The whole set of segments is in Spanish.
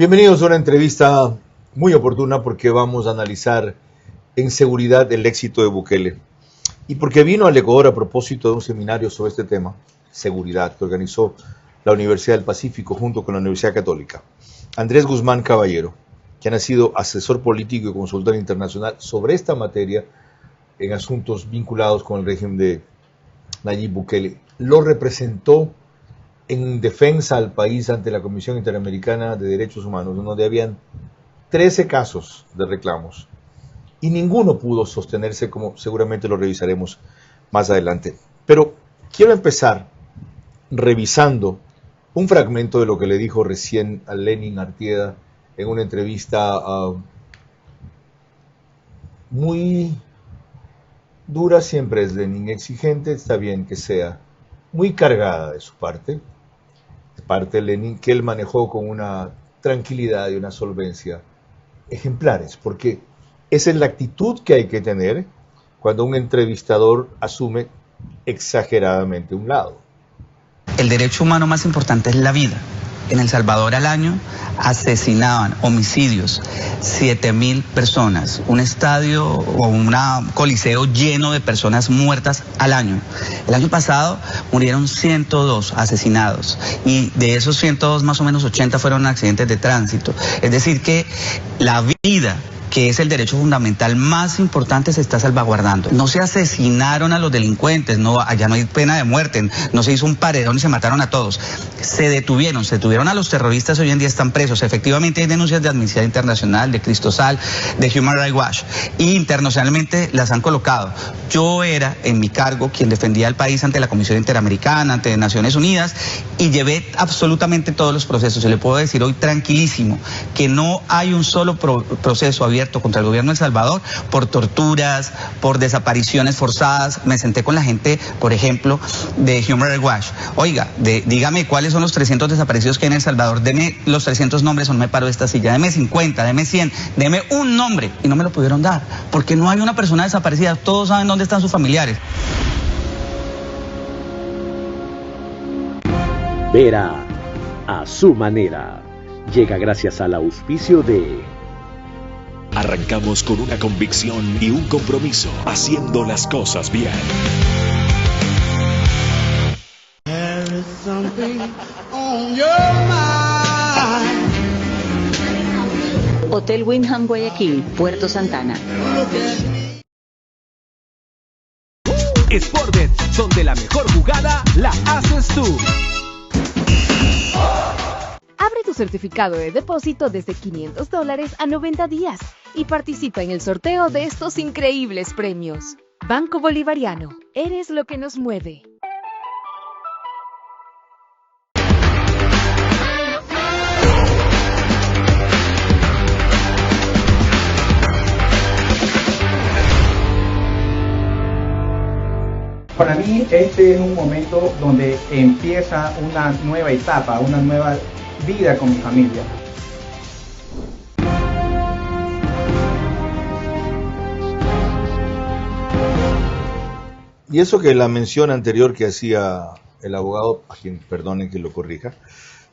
Bienvenidos a una entrevista muy oportuna porque vamos a analizar en seguridad el éxito de Bukele. Y porque vino al Ecuador a propósito de un seminario sobre este tema, seguridad, que organizó la Universidad del Pacífico junto con la Universidad Católica. Andrés Guzmán Caballero, quien ha sido asesor político y consultor internacional sobre esta materia en asuntos vinculados con el régimen de Nayib Bukele, lo representó en defensa al país ante la Comisión Interamericana de Derechos Humanos, donde habían 13 casos de reclamos y ninguno pudo sostenerse, como seguramente lo revisaremos más adelante. Pero quiero empezar revisando un fragmento de lo que le dijo recién a Lenin Artieda en una entrevista muy dura, siempre es Lenin, exigente, está bien que sea, muy cargada de su parte de Lenin, que él manejó con una tranquilidad y una solvencia ejemplares, porque esa es la actitud que hay que tener cuando un entrevistador asume exageradamente un lado. El derecho humano más importante es la vida. En El Salvador al año asesinaban, homicidios, 7.000 personas, un estadio o un coliseo lleno de personas muertas al año. El año pasado murieron 102 asesinados y de esos 102 más o menos 80 fueron accidentes de tránsito. Es decir que la vida, que es el derecho fundamental más importante, se está salvaguardando. No se asesinaron a los delincuentes, no, allá no hay pena de muerte, no se hizo un paredón y se mataron a todos. Se detuvieron a los terroristas, hoy en día están presos. Efectivamente hay denuncias de Amnistía Internacional, de Cristosal, de Human Rights Watch, y internacionalmente las han colocado. Yo era, en mi cargo, quien defendía al país ante la Comisión Interamericana, ante Naciones Unidas, y llevé absolutamente todos los procesos. Y le puedo decir hoy tranquilísimo que no hay un solo proceso abierto contra el gobierno de El Salvador por torturas, por desapariciones forzadas. Me senté con la gente, por ejemplo, de Human Rights Watch. Oiga, dígame cuáles son los 300 desaparecidos que hay en El Salvador, deme los 300 nombres o no me paro de esta silla, deme 50, deme 100, deme un nombre, y no me lo pudieron dar, porque no hay una persona desaparecida, todos saben dónde están sus familiares. Vera a su manera llega gracias al auspicio de... Arrancamos con una convicción y un compromiso, haciendo las cosas bien. Hotel Wyndham Guayaquil, Puerto Santana. Sportbet, donde la mejor jugada la haces tú. Abre tu certificado de depósito desde $500 a 90 días y participa en el sorteo de estos increíbles premios. Banco Bolivariano, eres lo que nos mueve. Para mí este es un momento donde empieza una nueva etapa, una nueva vida con mi familia. Y eso que la mención anterior que hacía el abogado, a quien perdonen que lo corrija,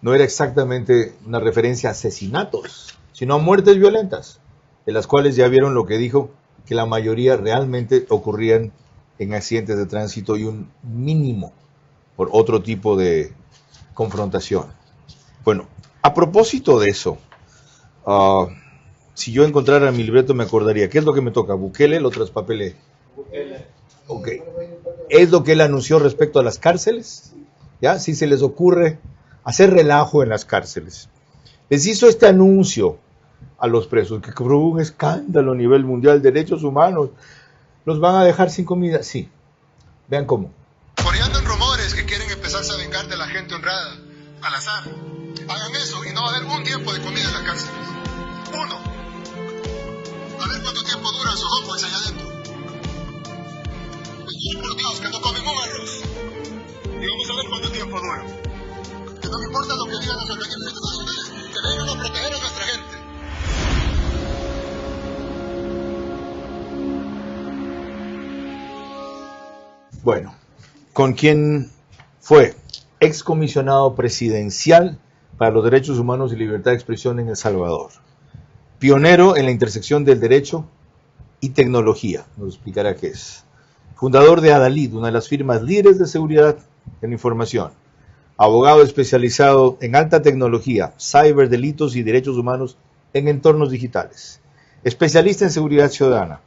no era exactamente una referencia a asesinatos, sino a muertes violentas, de las cuales ya vieron lo que dijo, que la mayoría realmente ocurrían en accidentes de tránsito y un mínimo por otro tipo de confrontación. Bueno, a propósito de eso, si yo encontrara mi libreto me acordaría, ¿qué es lo que me toca? ¿Bukele? ¿Lo traspapelé? Ok. ¿Es lo que él anunció respecto a las cárceles? ¿Ya? Si se les ocurre hacer relajo en las cárceles. Les hizo este anuncio a los presos, que hubo un escándalo a nivel mundial de derechos humanos. ¿Los van a dejar sin comida? Sí. Vean cómo. Por ahí andan rumores que quieren empezarse a vengar de la gente honrada, al azar. Hagan eso y no va a haber un tiempo de comida en las cárceles. Uno. A ver cuánto tiempo duran sus hombres allá adentro. Les por Dios que no comen un arroz. Y vamos a ver cuánto tiempo duran. Que no me importa lo que digan los organismos internacionales, que vengan a proteger a nuestra gente. Bueno, con quien fue excomisionado presidencial para los derechos humanos y libertad de expresión en El Salvador. Pionero en la intersección del derecho y tecnología, nos explicará qué es. Fundador de Adalid, una de las firmas líderes de seguridad en información. Abogado especializado en alta tecnología, ciberdelitos y derechos humanos en entornos digitales. Especialista en seguridad ciudadana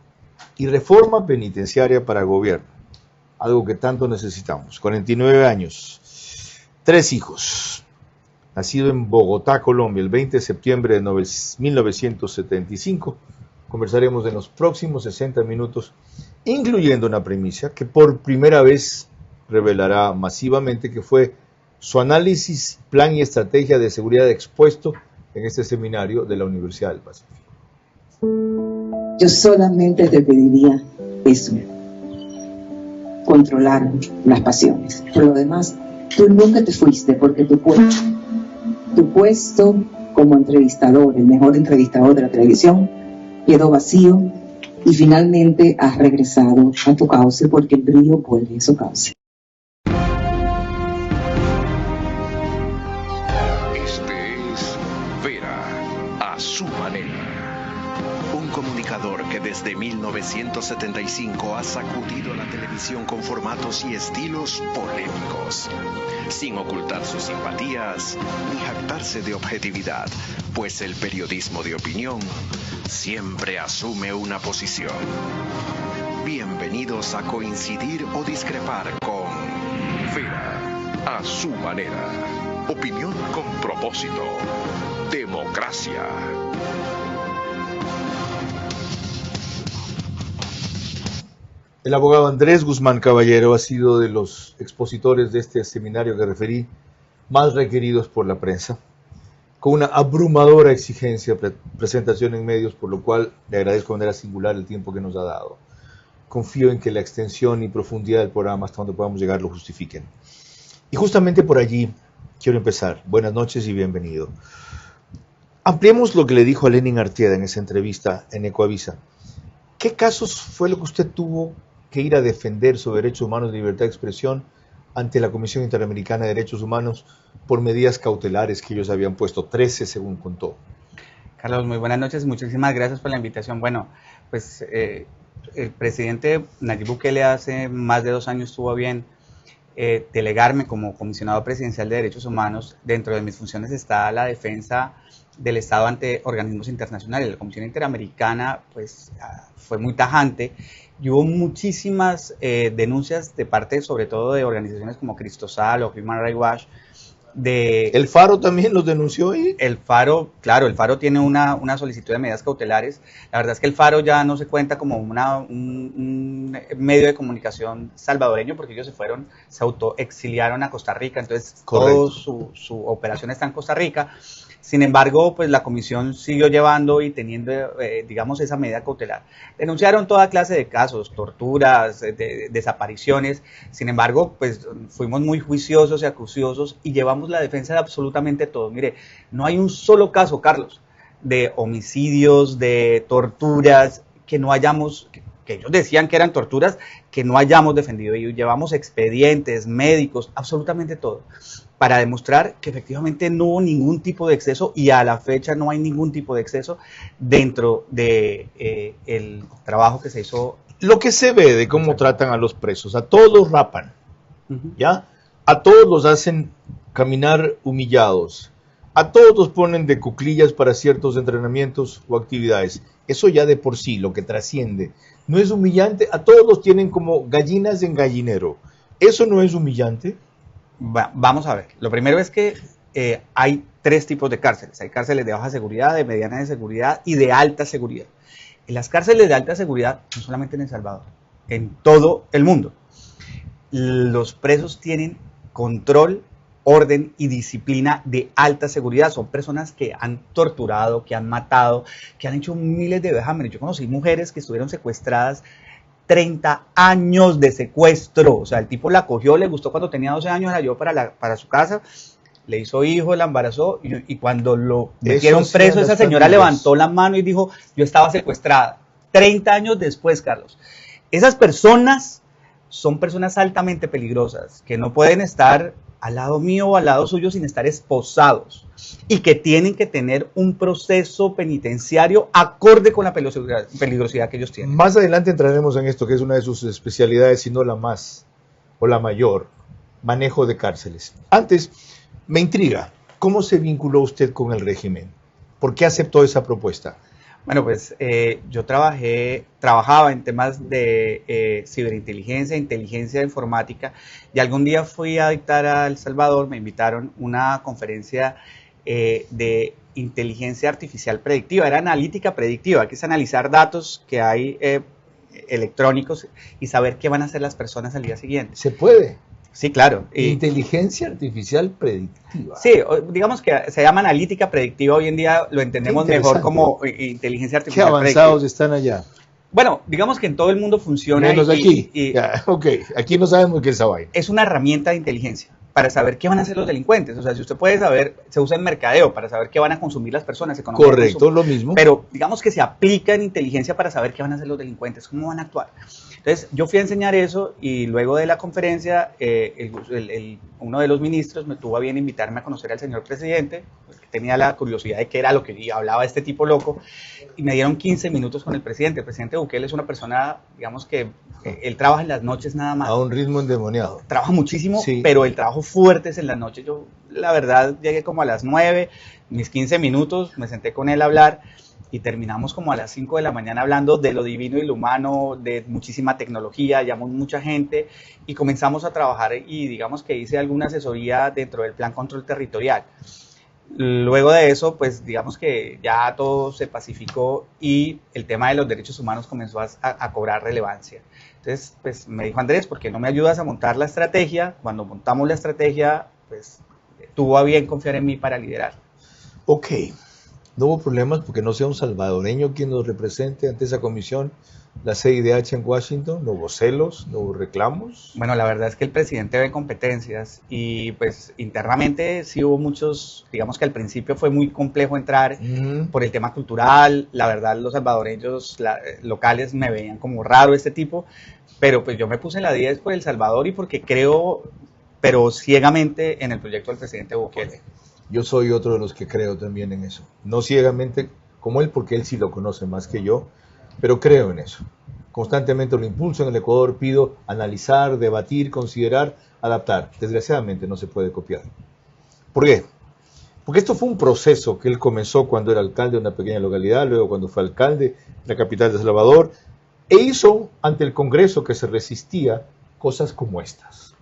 y reforma penitenciaria para el gobierno, algo que tanto necesitamos. 49 años, 3 hijos. Nacido en Bogotá, Colombia, el 20 de septiembre de 1975. Conversaremos en los próximos 60 minutos, incluyendo una primicia que por primera vez revelará masivamente que fue su análisis, plan y estrategia de seguridad expuesto en este seminario de la Universidad del Pacífico. Yo solamente te pediría eso, controlar las pasiones. Por lo demás, tú nunca te fuiste porque tu puesto como entrevistador, el mejor entrevistador de la televisión, quedó vacío y finalmente has regresado a tu cauce porque el brillo vuelve a su cauce. Su manera. Un comunicador que desde 1975 ha sacudido la televisión con formatos y estilos polémicos, sin ocultar sus simpatías ni jactarse de objetividad, pues el periodismo de opinión siempre asume una posición. Bienvenidos a coincidir o discrepar con Vera a su manera. Opinión con propósito. Democracia. El abogado Andrés Guzmán Caballero ha sido de los expositores de este seminario que referí, más requeridos por la prensa, con una abrumadora exigencia de presentación en medios, por lo cual le agradezco de manera singular el tiempo que nos ha dado. Confío en que la extensión y profundidad del programa, hasta donde podamos llegar, lo justifiquen. Y justamente por allí quiero empezar. Buenas noches y bienvenido. Ampliemos lo que le dijo a Lenin Artieda en esa entrevista en Ecoavisa. ¿Qué casos fue lo que usted tuvo que ir a defender sobre derechos humanos y libertad de expresión ante la Comisión Interamericana de Derechos Humanos por medidas cautelares que ellos habían puesto? 13, según contó. Carlos, muy buenas noches. Muchísimas gracias por la invitación. Bueno, pues el presidente Nayib Bukele hace más de 2 años tuvo bien delegarme como comisionado presidencial de derechos humanos. Dentro de mis funciones está la defensa del Estado ante organismos internacionales. La Comisión Interamericana pues fue muy tajante y hubo muchísimas denuncias de parte sobre todo de organizaciones como Cristosal o Human Rights Watch. ¿El Faro también los denunció ahí? El Faro, claro, el Faro tiene una solicitud de medidas cautelares. La verdad es que el Faro ya no se cuenta como un medio de comunicación salvadoreño porque ellos se autoexiliaron a Costa Rica, entonces toda su operación está en Costa Rica. Sin embargo, pues la comisión siguió llevando y teniendo, digamos, esa medida cautelar. Denunciaron toda clase de casos, torturas, desapariciones. Sin embargo, pues fuimos muy juiciosos y acuciosos y llevamos la defensa de absolutamente todo. Mire, no hay un solo caso, Carlos, de homicidios, de torturas, que no hayamos, que ellos decían que eran torturas, que no hayamos defendido. Y llevamos expedientes, médicos, absolutamente todo, para demostrar que efectivamente no hubo ningún tipo de exceso y a la fecha no hay ningún tipo de exceso dentro de el trabajo que se hizo. Lo que se ve de cómo tratan a los presos, a todos los rapan, ¿ya? A todos los hacen caminar humillados, a todos los ponen de cuclillas para ciertos entrenamientos o actividades. Eso ya de por sí, lo que trasciende, no es humillante. A todos los tienen como gallinas en gallinero. ¿Eso no es humillante? Vamos a ver, lo primero es que hay 3 tipos de cárceles. Hay cárceles de baja seguridad, de mediana seguridad y de alta seguridad. En las cárceles de alta seguridad, no solamente en El Salvador, en todo el mundo, los presos tienen control, orden y disciplina de alta seguridad. Son personas que han torturado, que han matado, que han hecho miles de vejámenes. Yo conocí mujeres que estuvieron secuestradas 30 años de secuestro. O sea, el tipo la cogió, le gustó cuando tenía 12 años, la llevó para su casa, le hizo hijo, la embarazó y cuando lo metieron preso, esa señora levantó la mano y dijo, yo estaba secuestrada. 30 años después, Carlos. Esas personas son personas altamente peligrosas que no pueden estar al lado mío o al lado suyo sin estar esposados y que tienen que tener un proceso penitenciario acorde con la peligrosidad que ellos tienen. Más adelante entraremos en esto, que es una de sus especialidades, si no la más o la mayor, manejo de cárceles. Antes, me intriga, ¿cómo se vinculó usted con el régimen? ¿Por qué aceptó esa propuesta? Bueno, pues yo trabajaba en temas de ciberinteligencia, inteligencia informática, y algún día fui a dictar a El Salvador, me invitaron a una conferencia de inteligencia artificial predictiva, era analítica predictiva, que es analizar datos que hay electrónicos y saber qué van a hacer las personas al día siguiente. ¿Se puede? Sí, claro. Inteligencia artificial predictiva. Sí, digamos que se llama analítica predictiva, hoy en día lo entendemos mejor como inteligencia artificial predictiva. ¿Qué avanzados están allá? Bueno, digamos que en todo el mundo funciona. Menos aquí. Ok, aquí no sabemos qué es esa vaina. Es una herramienta de inteligencia para saber qué van a hacer los delincuentes. O sea, si usted puede saber, se usa en mercadeo para saber qué van a consumir las personas. Economía. Correcto, lo mismo. Pero digamos que se aplica en inteligencia para saber qué van a hacer los delincuentes, cómo van a actuar. Entonces, yo fui a enseñar eso y luego de la conferencia, uno de los ministros me tuvo a bien invitarme a conocer al señor presidente, porque tenía la curiosidad de qué era lo que hablaba este tipo loco, y me dieron 15 minutos con el presidente. El presidente Bukele es una persona, digamos que él trabaja en las noches nada más. A un ritmo endemoniado. Trabaja muchísimo, sí, pero el trabajo fuerte es en las noches. Yo, la verdad, llegué como a las 9, mis 15 minutos, me senté con él a hablar, y terminamos como a las 5 de la mañana hablando de lo divino y lo humano, de muchísima tecnología, llamó mucha gente y comenzamos a trabajar y digamos que hice alguna asesoría dentro del Plan Control Territorial. Luego de eso, pues digamos que ya todo se pacificó y el tema de los derechos humanos comenzó a cobrar relevancia. Entonces, pues me dijo Andrés, ¿por qué no me ayudas a montar la estrategia? Cuando montamos la estrategia, pues tuvo a bien confiar en mí para liderar. Ok. No hubo problemas porque no sea un salvadoreño quien nos represente ante esa comisión, la CIDH en Washington, no hubo celos, no hubo reclamos. Bueno, la verdad es que el presidente ve competencias y pues internamente sí hubo muchos, digamos que al principio fue muy complejo entrar por el tema cultural, la verdad los salvadoreños locales me veían como raro este tipo, pero pues yo me puse en la 10 por El Salvador y porque creo, pero ciegamente en el proyecto del presidente Bukele. Yo soy otro de los que creo también en eso. No ciegamente como él, porque él sí lo conoce más que yo, pero creo en eso. Constantemente lo impulso en el Ecuador, pido analizar, debatir, considerar, adaptar. Desgraciadamente no se puede copiar. ¿Por qué? Porque esto fue un proceso que él comenzó cuando era alcalde de una pequeña localidad, luego cuando fue alcalde de la capital de El Salvador, e hizo ante el Congreso que se resistía cosas como estas.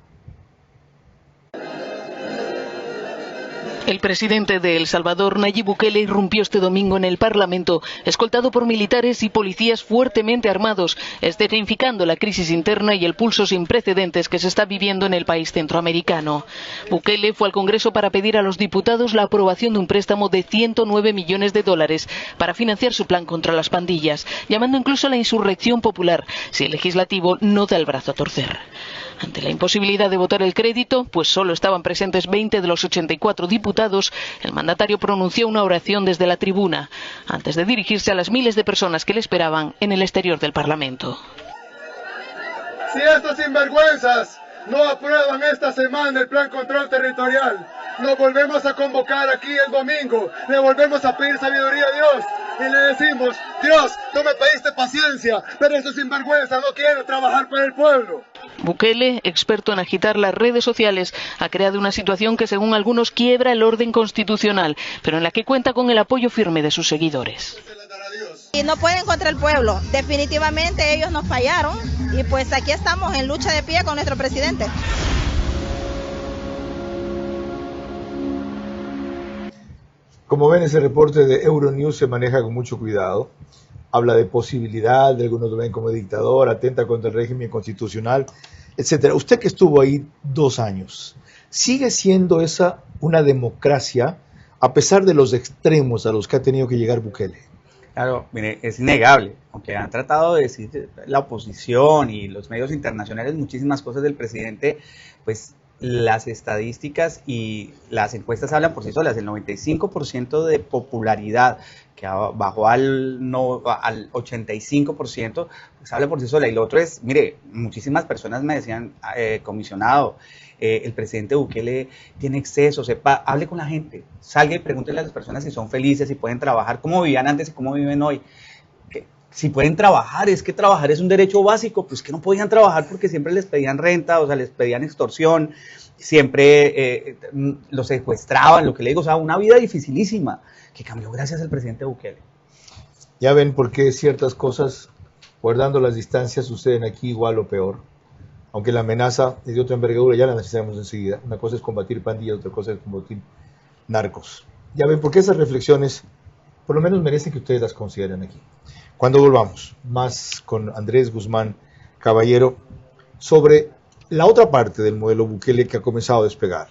El presidente de El Salvador, Nayib Bukele, irrumpió este domingo en el Parlamento, escoltado por militares y policías fuertemente armados, escenificando la crisis interna y el pulso sin precedentes que se está viviendo en el país centroamericano. Bukele fue al Congreso para pedir a los diputados la aprobación de un préstamo de $109 millones para financiar su plan contra las pandillas, llamando incluso a la insurrección popular si el legislativo no da el brazo a torcer. Ante la imposibilidad de votar el crédito, pues solo estaban presentes 20 de los 84 diputados, el mandatario pronunció una oración desde la tribuna, antes de dirigirse a las miles de personas que le esperaban en el exterior del Parlamento. Si estos sinvergüenzas no aprueban esta semana el Plan Control Territorial, nos volvemos a convocar aquí el domingo, le volvemos a pedir sabiduría a Dios y le decimos, Dios, tú me pediste paciencia, pero estos sinvergüenzas no quieren trabajar para el pueblo. Bukele, experto en agitar las redes sociales, ha creado una situación que según algunos quiebra el orden constitucional, pero en la que cuenta con el apoyo firme de sus seguidores. Y no pueden contra el pueblo, definitivamente ellos nos fallaron y pues aquí estamos en lucha de pie con nuestro presidente. Como ven, ese reporte de Euronews se maneja con mucho cuidado. Habla de posibilidad, de algunos lo ven como dictador, atenta contra el régimen constitucional, etcétera. Usted que estuvo ahí 2 años, ¿sigue siendo esa una democracia a pesar de los extremos a los que ha tenido que llegar Bukele? Claro, mire, es innegable, aunque han tratado de decir la oposición y los medios internacionales muchísimas cosas del presidente, pues las estadísticas y las encuestas hablan por sí solas. El 95% de popularidad, que bajó al 85%, pues habla por sí sola. Y lo otro es, mire, muchísimas personas me decían, comisionado, el presidente Bukele tiene excesos, hable con la gente, salga y pregúntele a las personas si son felices, si pueden trabajar, cómo vivían antes y cómo viven hoy. Si pueden trabajar, es que trabajar es un derecho básico, pues que no podían trabajar porque siempre les pedían renta, o sea, les pedían extorsión, siempre los secuestraban, lo que le digo, o sea, una vida dificilísima que cambió gracias al presidente Bukele. Ya ven por qué ciertas cosas, guardando las distancias, suceden aquí igual o peor. Aunque la amenaza es de otra envergadura, ya la necesitamos enseguida. Una cosa es combatir pandillas, otra cosa es combatir narcos. Ya ven por qué esas reflexiones, por lo menos merecen que ustedes las consideren aquí. Cuando volvamos, más con Andrés Guzmán Caballero, sobre la otra parte del modelo Bukele que ha comenzado a despegar,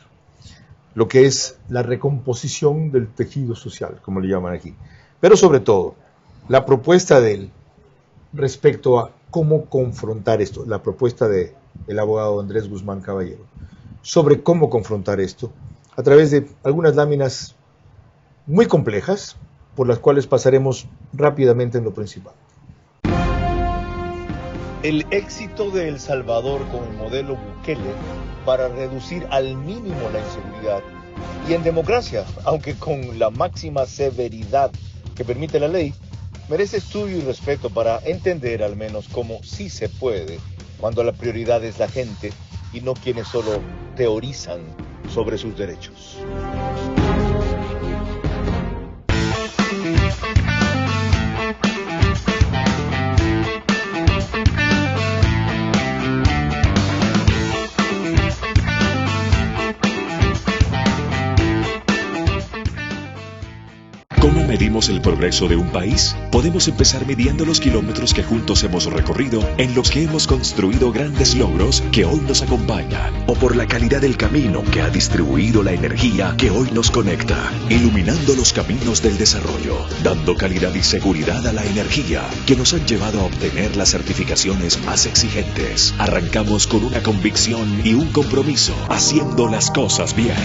lo que es la recomposición del tejido social, como le llaman aquí. Pero sobre todo, la propuesta de él respecto a cómo confrontar esto, la propuesta del abogado Andrés Guzmán Caballero, sobre cómo confrontar esto, a través de algunas láminas muy complejas, por las cuales pasaremos rápidamente en lo principal. El éxito de El Salvador con el modelo Bukele para reducir al mínimo la inseguridad y en democracia, aunque con la máxima severidad que permite la ley, merece estudio y respeto para entender al menos cómo sí se puede cuando la prioridad es la gente y no quienes solo teorizan sobre sus derechos. ¿Cómo medimos el progreso de un país? Podemos empezar midiendo los kilómetros que juntos hemos recorrido, en los que hemos construido grandes logros que hoy nos acompañan, o por la calidad del camino que ha distribuido la energía que hoy nos conecta, iluminando los caminos del desarrollo, dando calidad y seguridad a la energía que nos han llevado a obtener las certificaciones más exigentes. Arrancamos con una convicción y un compromiso, haciendo las cosas bien.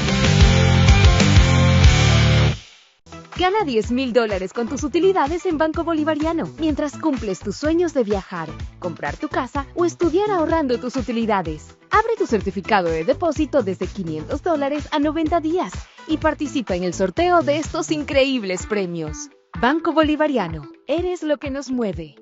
Gana $10,000 con tus utilidades en Banco Bolivariano, mientras cumples tus sueños de viajar, comprar tu casa o estudiar ahorrando tus utilidades. Abre tu certificado de depósito desde $500 a 90 días y participa en el sorteo de estos increíbles premios. Banco Bolivariano, eres lo que nos mueve.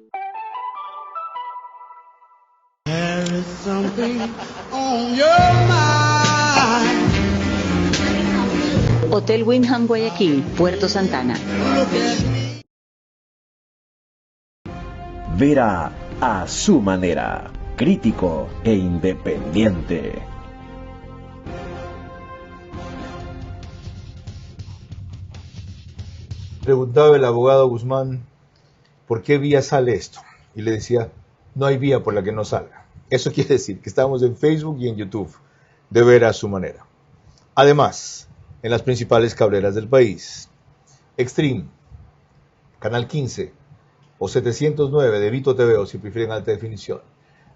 Hotel Wyndham Guayaquil, Puerto Santana. Vera a su manera, crítico e independiente. Preguntaba el abogado Guzmán, ¿por qué vía sale esto? Y le decía, no hay vía por la que no salga. Eso quiere decir que estamos en Facebook y en YouTube, de Vera a su manera. Además, en las principales cableras del país, Extreme, Canal 15 o 709 de Vito TV, o si prefieren alta definición,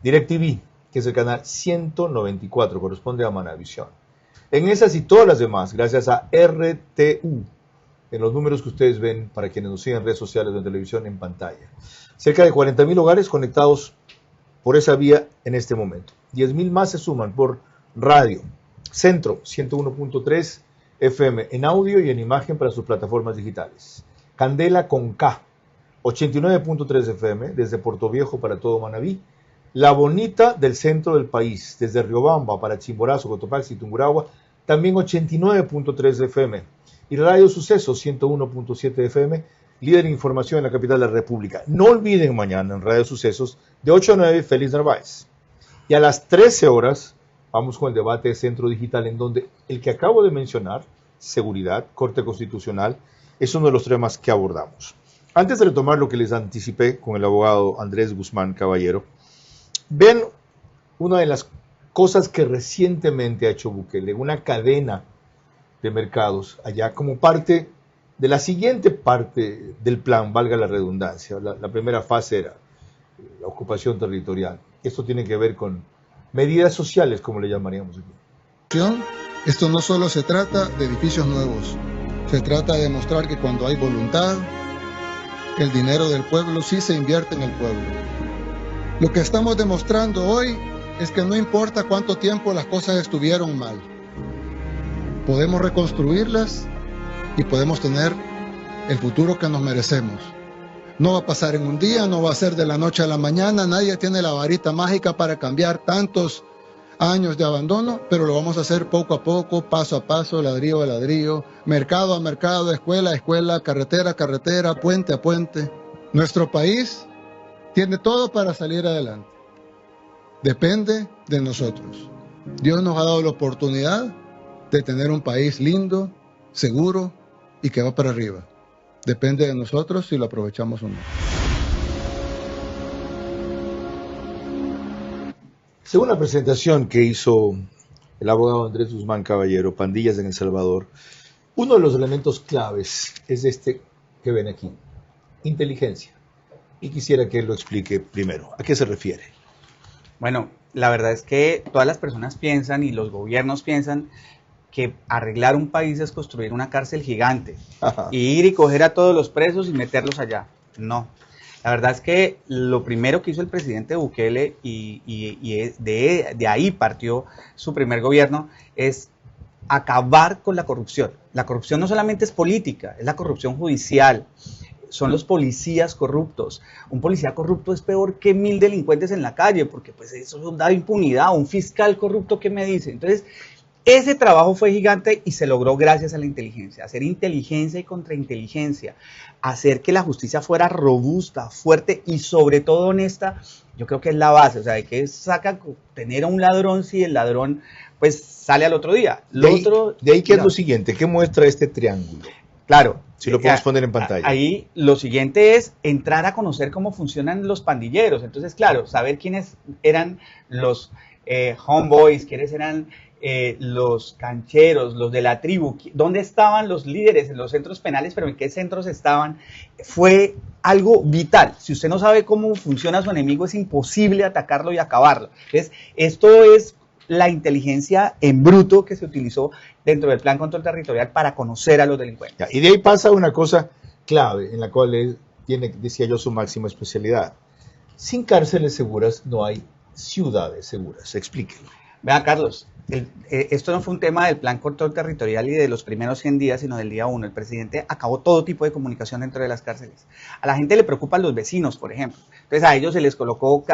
DirecTV, que es el canal 194, corresponde a Manavisión. En esas y todas las demás, gracias a RTU, en los números que ustedes ven para quienes nos siguen en redes sociales o en televisión en pantalla. Cerca de 40,000 hogares conectados por esa vía en este momento. 10,000 más se suman por radio. Centro, 101.3 FM en audio y en imagen para sus plataformas digitales. Candela con K, 89.3 FM desde Puerto Viejo para todo Manabí. La Bonita del centro del país, desde Riobamba para Chimborazo, Cotopaxi y Tungurahua, también 89.3 FM. Y Radio Sucesos, 101.7 FM, líder en información en la capital de la República. No olviden mañana en Radio Sucesos, de 8 a 9, Félix Narváez. Y a las 13 horas, vamos con el debate de Centro Digital, en donde el que acabo de mencionar, seguridad, Corte Constitucional, es uno de los temas que abordamos. Antes de retomar lo que les anticipé con el abogado Andrés Guzmán Caballero, ven una de las cosas que recientemente ha hecho Bukele, una cadena de mercados allá como parte de la siguiente parte del plan, valga la redundancia. La primera fase era la ocupación territorial. Esto tiene que ver con medidas sociales, como le llamaríamos aquí. construcción, esto no solo se trata de edificios nuevos, se trata de demostrar que cuando hay voluntad, el dinero del pueblo sí se invierte en el pueblo. Lo que estamos demostrando hoy es que no importa cuánto tiempo las cosas estuvieron mal, podemos reconstruirlas y podemos tener el futuro que nos merecemos. No va a pasar en un día, no va a ser de la noche a la mañana, nadie tiene la varita mágica para cambiar tantos años de abandono, pero lo vamos a hacer poco a poco, paso a paso, ladrillo a ladrillo, mercado a mercado, escuela a escuela, carretera a carretera, puente a puente. Nuestro país tiene todo para salir adelante. Depende de nosotros. Dios nos ha dado la oportunidad de tener un país lindo, seguro y que va para arriba. Depende de nosotros si lo aprovechamos o no. Según la presentación que hizo el abogado Andrés Guzmán Caballero, Pandillas en El Salvador, uno de los elementos claves es este que ven aquí, inteligencia. Y quisiera que él lo explique primero. ¿A qué se refiere? Bueno, la verdad es que todas las personas piensan y los gobiernos piensan que arreglar un país es construir una cárcel gigante y ir y coger a todos los presos y meterlos allá. No. La verdad es que lo primero que hizo el presidente Bukele y de ahí partió su primer gobierno es acabar con la corrupción. La corrupción no solamente es política, es la corrupción judicial. Son los policías corruptos. Un policía corrupto es peor que 1000 delincuentes en la calle, porque pues eso da impunidad. Un fiscal corrupto, ¿qué me dice? Entonces, ese trabajo fue gigante y se logró gracias a la inteligencia. Hacer inteligencia y contrainteligencia. Hacer que la justicia fuera robusta, fuerte y sobre todo honesta. Yo creo que es la base. O sea, ¿de qué saca tener a un ladrón si el ladrón pues sale al otro día? De ahí ¿qué es lo siguiente? ¿Qué muestra este triángulo? Claro. Si lo podemos poner en pantalla. Ahí lo siguiente es entrar a conocer cómo funcionan los pandilleros. Entonces, claro, saber quiénes eran los homeboys, quiénes eran los cancheros, los de la tribu, dónde estaban los líderes en los centros penales, pero en qué centros estaban, fue algo vital. Si usted no sabe cómo funciona su enemigo, es imposible atacarlo y acabarlo. Entonces, esto es la inteligencia en bruto que se utilizó dentro del Plan Control Territorial para conocer a los delincuentes. Y de ahí pasa una cosa clave, en la cual él tiene, decía yo, su máxima especialidad. Sin cárceles seguras no hay ciudades seguras. Explíquelo. Vea, Carlos, esto no fue un tema del Plan Control Territorial y de los primeros 100 días, sino del día 1. El presidente acabó todo tipo de comunicación dentro de las cárceles. A la gente le preocupan los vecinos, por ejemplo. Entonces a ellos se les colocó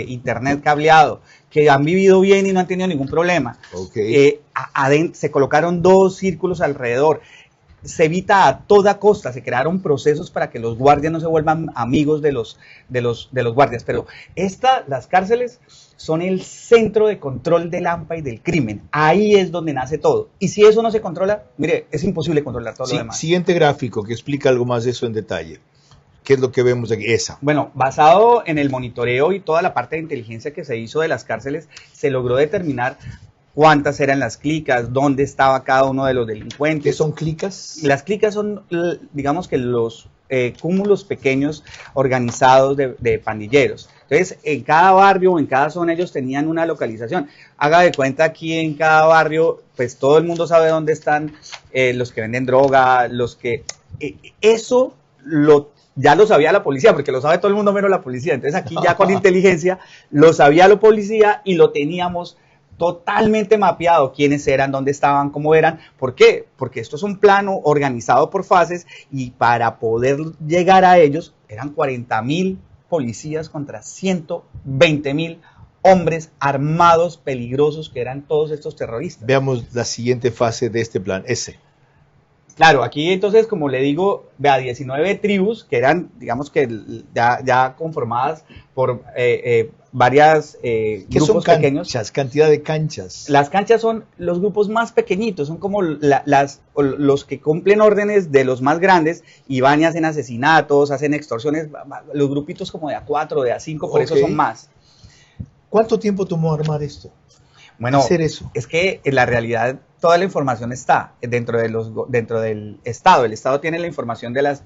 internet cableado, que han vivido bien y no han tenido ningún problema. Se colocaron 2 círculos alrededor. Se evita a toda costa, se crearon procesos para que los guardias no se vuelvan amigos de los guardias. Pero las cárceles son el centro de control del AMPA y del crimen. Ahí es donde nace todo. Y si eso no se controla, mire, es imposible controlar todo lo demás. Siguiente gráfico que explica algo más de eso en detalle. ¿Qué es lo que vemos aquí? Bueno, basado en el monitoreo y toda la parte de inteligencia que se hizo de las cárceles, se logró determinar cuántas eran las clicas, dónde estaba cada uno de los delincuentes. ¿Qué son clicas? Las clicas son, digamos que los cúmulos pequeños organizados de pandilleros. Entonces, en cada barrio o en cada zona ellos tenían una localización. Haga de cuenta aquí en cada barrio, pues todo el mundo sabe dónde están los que venden droga, los que... eso ya lo sabía la policía, porque lo sabe todo el mundo menos la policía. Entonces aquí ya con inteligencia lo sabía la policía y lo teníamos totalmente mapeado, quiénes eran, dónde estaban, cómo eran. ¿Por qué? Porque esto es un plano organizado por fases y para poder llegar a ellos eran 40.000 policías contra 120.000 hombres armados, peligrosos, que eran todos estos terroristas. Veamos la siguiente fase de este plan, Claro, aquí entonces, como le digo, vea, 19 tribus que eran, digamos que ya conformadas por varias grupos pequeños. Cantidad de canchas. Las canchas son los grupos más pequeñitos, son como los que cumplen órdenes de los más grandes y van y hacen asesinatos, hacen extorsiones, los grupitos como de A4, de A5, por eso son más. ¿Cuánto tiempo tomó armar esto? Bueno, hacer eso. Es que en la realidad toda la información está dentro del Estado. El Estado tiene la información de las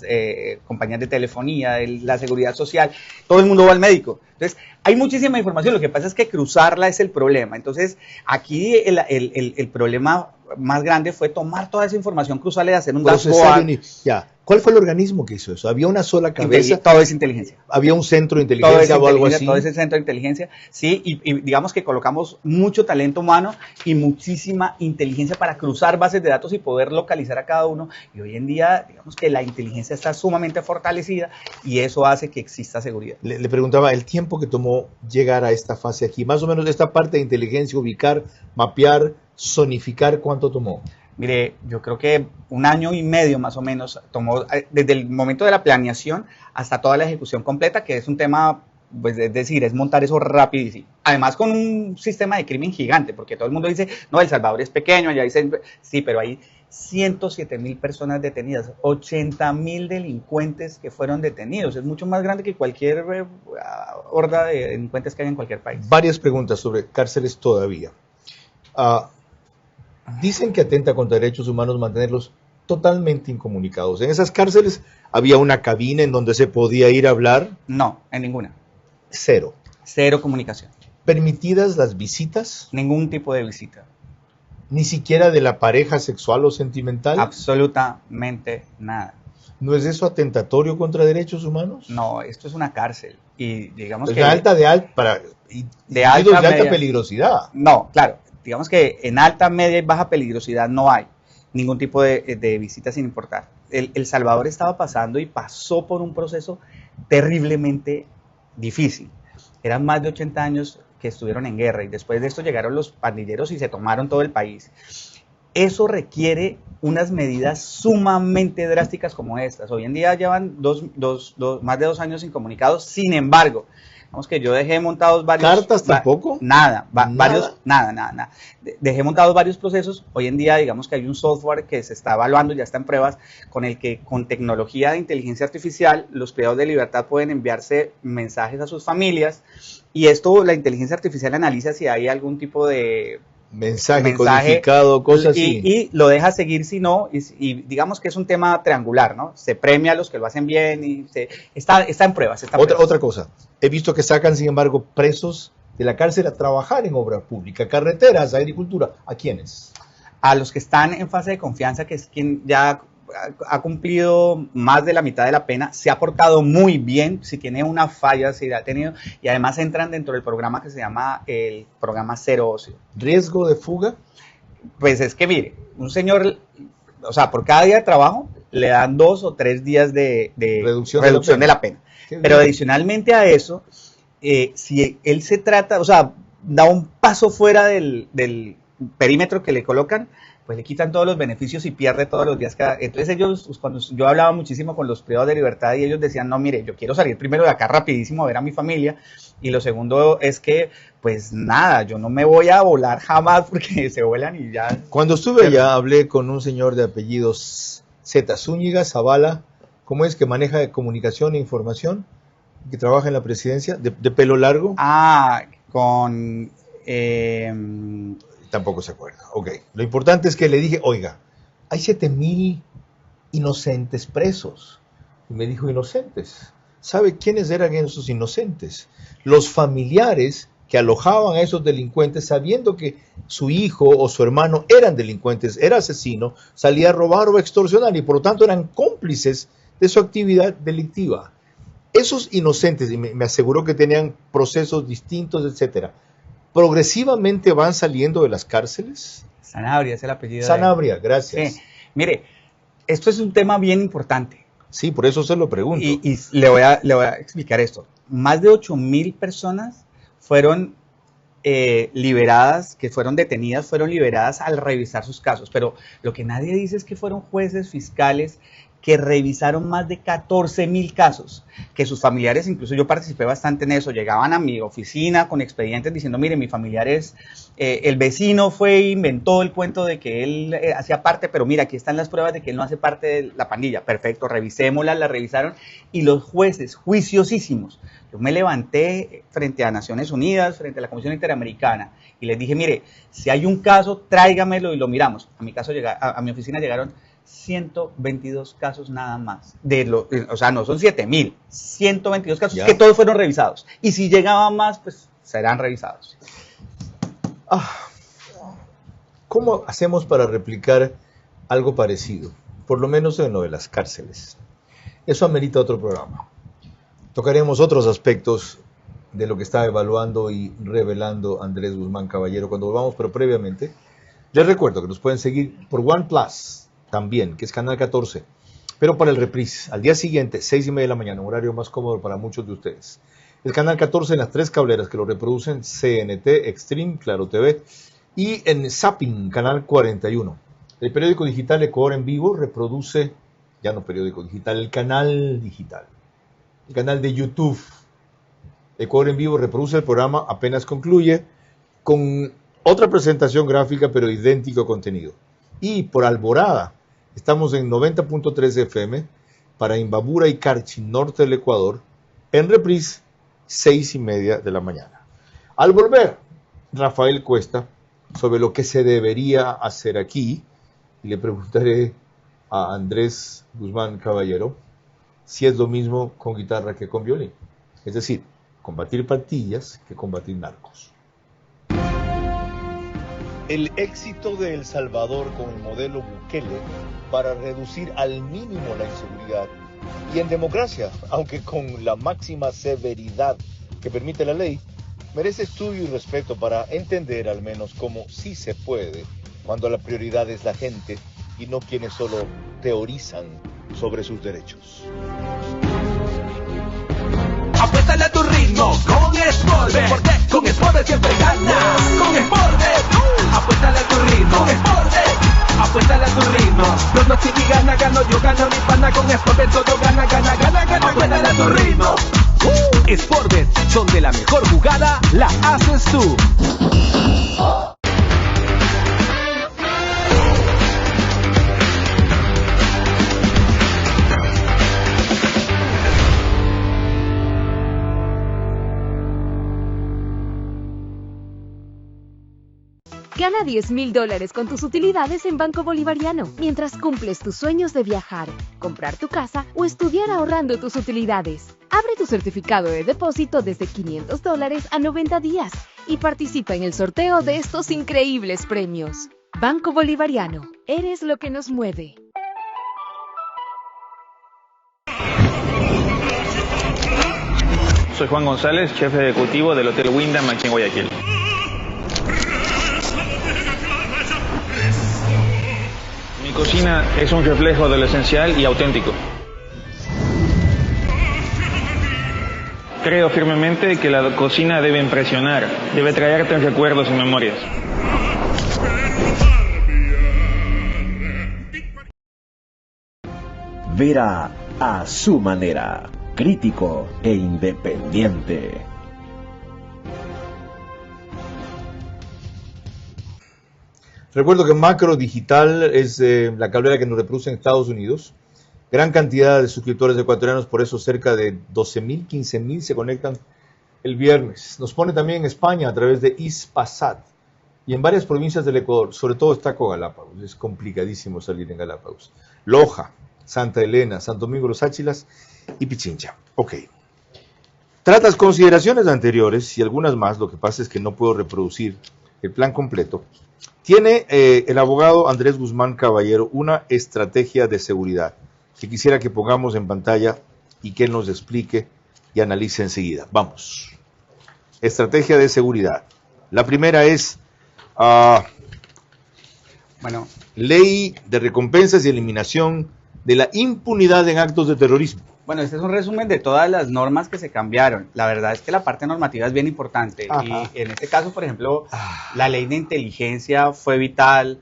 compañías de telefonía, de la seguridad social, todo el mundo va al médico. Entonces, hay muchísima información, lo que pasa es que cruzarla es el problema. Entonces, aquí el problema más grande fue tomar toda esa información, cruzarla y hacer un dashboard. Ya. ¿Cuál fue el organismo que hizo eso? ¿Había una sola cabeza? Todo es inteligencia. ¿Había un centro de inteligencia o algo así? Todo ese centro de inteligencia, sí, y digamos que colocamos mucho talento humano y muchísima inteligencia para cruzar bases de datos y poder localizar a cada uno. Y hoy en día, digamos que la inteligencia está sumamente fortalecida y eso hace que exista seguridad. Le preguntaba el tiempo que tomó llegar a esta fase aquí, más o menos esta parte de inteligencia, ubicar, mapear, zonificar, ¿cuánto tomó? Mire, yo creo que 1 año y medio más o menos tomó, desde el momento de la planeación hasta toda la ejecución completa, que es un tema, pues es decir, es montar eso rapidísimo. Además con un sistema de crimen gigante, porque todo el mundo dice, no, El Salvador es pequeño, allá dicen, sí, pero hay 107.000 personas detenidas, 80.000 delincuentes que fueron detenidos. Es mucho más grande que cualquier horda de delincuentes que hay en cualquier país. Varias preguntas sobre cárceles todavía. Dicen que atenta contra derechos humanos mantenerlos totalmente incomunicados. ¿En esas cárceles había una cabina en donde se podía ir a hablar? No, en ninguna. Cero. Cero comunicación. ¿Permitidas las visitas? Ningún tipo de visita. ¿Ni siquiera de la pareja sexual o sentimental? Absolutamente nada. ¿No es eso atentatorio contra derechos humanos? No, esto es una cárcel. Y digamos pues que... de alta peligrosidad. No, claro. Digamos que en alta, media y baja peligrosidad no hay ningún tipo de visita sin importar. El Salvador estaba pasando y pasó por un proceso terriblemente difícil. Eran más de 80 años que estuvieron en guerra y después de esto llegaron los pandilleros y se tomaron todo el país. Eso requiere unas medidas sumamente drásticas como estas. Hoy en día llevan más de 2 años incomunicados, sin embargo, digamos que yo dejé montados varios... ¿Cartas tampoco? Nada. Dejé montados varios procesos. Hoy en día, digamos que hay un software que se está evaluando, ya está en pruebas, con el que con tecnología de inteligencia artificial, los privados de libertad pueden enviarse mensajes a sus familias y esto, la inteligencia artificial analiza si hay algún tipo de... mensaje codificado, cosas así. Y lo deja seguir si no, y digamos que es un tema triangular, ¿no? Se premia a los que lo hacen bien y está en pruebas. Otra cosa, he visto que sacan, sin embargo, presos de la cárcel a trabajar en obra pública, carreteras, agricultura. ¿A quiénes? A los que están en fase de confianza, que es quien ya ha cumplido más de la mitad de la pena, se ha portado muy bien, si tiene una falla, si la ha tenido, y además entran dentro del programa que se llama el programa Cero Ocio. ¿Riesgo de fuga? Pues es que mire, un señor, o sea, por cada día de trabajo le dan 2 o 3 días de reducción de la pena. Pero adicionalmente a eso, si él se trata, o sea, da un paso fuera del perímetro que le colocan, pues le quitan todos los beneficios y pierde todos los días. Entonces ellos, cuando yo hablaba muchísimo con los privados de libertad y ellos decían, no, mire, yo quiero salir primero de acá rapidísimo a ver a mi familia, y lo segundo es que, pues nada, yo no me voy a volar jamás porque se vuelan y ya. Cuando estuve allá hablé con un señor de apellidos Z, Zúñiga Zavala, ¿cómo es que maneja de comunicación e información? Que trabaja en la presidencia, de pelo largo. Con... Tampoco se acuerda. Ok. Lo importante es que le dije, oiga, hay 7.000 inocentes presos. Y me dijo, inocentes. ¿Sabe quiénes eran esos inocentes? Los familiares que alojaban a esos delincuentes sabiendo que su hijo o su hermano eran delincuentes, era asesino, salía a robar o a extorsionar y por lo tanto eran cómplices de su actividad delictiva. Esos inocentes, y me aseguró que tenían procesos distintos, etcétera, ¿progresivamente van saliendo de las cárceles? Sanabria es el apellido. Sanabria, gracias. Sí. Mire, esto es un tema bien importante. Sí, por eso se lo pregunto. Y le voy a explicar esto. Más de 8.000 personas fueron liberadas, que fueron detenidas, fueron liberadas al revisar sus casos. Pero lo que nadie dice es que fueron jueces, fiscales, que revisaron más de 14.000 casos, que sus familiares, incluso yo participé bastante en eso, llegaban a mi oficina con expedientes diciendo, mire, mi familiar es, el vecino fue e inventó el cuento de que él hacía parte, pero mira, aquí están las pruebas de que él no hace parte de la pandilla. Perfecto, revisémoslas, la revisaron, y los jueces, juiciosísimos. Yo me levanté frente a Naciones Unidas, frente a la Comisión Interamericana, y les dije, mire, si hay un caso, tráigamelo y lo miramos. A mi oficina llegaron 122 casos nada más. O sea, no son 7.000, 122 casos que todos fueron revisados. Y si llegaban más, pues serán revisados. ¿Cómo hacemos para replicar algo parecido? Por lo menos en lo de las cárceles. Eso amerita otro programa. Tocaremos otros aspectos de lo que está evaluando y revelando Andrés Guzmán Caballero cuando volvamos, pero previamente les recuerdo que nos pueden seguir por OnePlus también, que es Canal 14, pero para el reprise, al día siguiente, 6:30 de la mañana, un horario más cómodo para muchos de ustedes. El Canal 14 en las 3 cableras que lo reproducen, CNT, Extreme, Claro TV, y en Zapping, Canal 41. El periódico digital Ecuador en Vivo reproduce, ya no periódico digital, el canal digital. El canal de YouTube, Ecuador en Vivo, reproduce el programa, apenas concluye, con otra presentación gráfica, pero idéntico contenido. Y por Alborada, estamos en 90.3 FM para Imbabura y Carchi, norte del Ecuador, en reprise, 6:30 de la mañana. Al volver, Rafael Cuesta, sobre lo que se debería hacer aquí, y le preguntaré a Andrés Guzmán Caballero si es lo mismo con guitarra que con violín. Es decir, combatir pandillas que combatir narcos. El éxito de El Salvador con el modelo Bukele para reducir al mínimo la inseguridad y en democracia, aunque con la máxima severidad que permite la ley, merece estudio y respeto para entender al menos cómo sí se puede cuando la prioridad es la gente y no quienes solo teorizan sobre sus derechos. Apuéstale a tu ritmo con Sportbet, porque con Sportbet siempre ganas. Con Sportbet, apuéstale a tu ritmo. Con Sportbet, apuéstale a tu ritmo. Los no y gana, gano, yo gano, mi pana con Sportbet todo gana, gana, gana, gana. Apuéstale a tu ritmo. Sportbet, donde la mejor jugada la haces tú. Gana $10,000 con tus utilidades en Banco Bolivariano, mientras cumples tus sueños de viajar, comprar tu casa o estudiar ahorrando tus utilidades. Abre tu certificado de depósito desde $500 a 90 días y participa en el sorteo de estos increíbles premios. Banco Bolivariano, eres lo que nos mueve. Soy Juan González, jefe ejecutivo del Hotel Wyndham aquí en Guayaquil. Mi cocina es un reflejo de lo esencial y auténtico. Creo firmemente que la cocina debe impresionar, debe traerte recuerdos y memorias. Vera a su manera, crítico e independiente. Recuerdo que Macro Digital es la cablera que nos reproduce en Estados Unidos. Gran cantidad de suscriptores ecuatorianos, por eso cerca de 12.000, 15.000 se conectan el viernes. Nos pone también en España a través de Hispasat y en varias provincias del Ecuador, sobre todo está con Galápagos. Es complicadísimo salir en Galápagos. Loja, Santa Elena, Santo Domingo, Los Áchilas y Pichincha. Ok. Tras las consideraciones anteriores y algunas más, lo que pasa es que no puedo reproducir el plan completo. Tiene el abogado Andrés Guzmán Caballero una estrategia de seguridad que quisiera que pongamos en pantalla y que él nos explique y analice enseguida. Vamos. Estrategia de seguridad. La primera es ley de recompensas y eliminación de la impunidad en actos de terrorismo. Bueno, este es un resumen de todas las normas que se cambiaron. La verdad es que la parte normativa es bien importante. Ajá. Y en este caso, por ejemplo, la ley de inteligencia fue vital.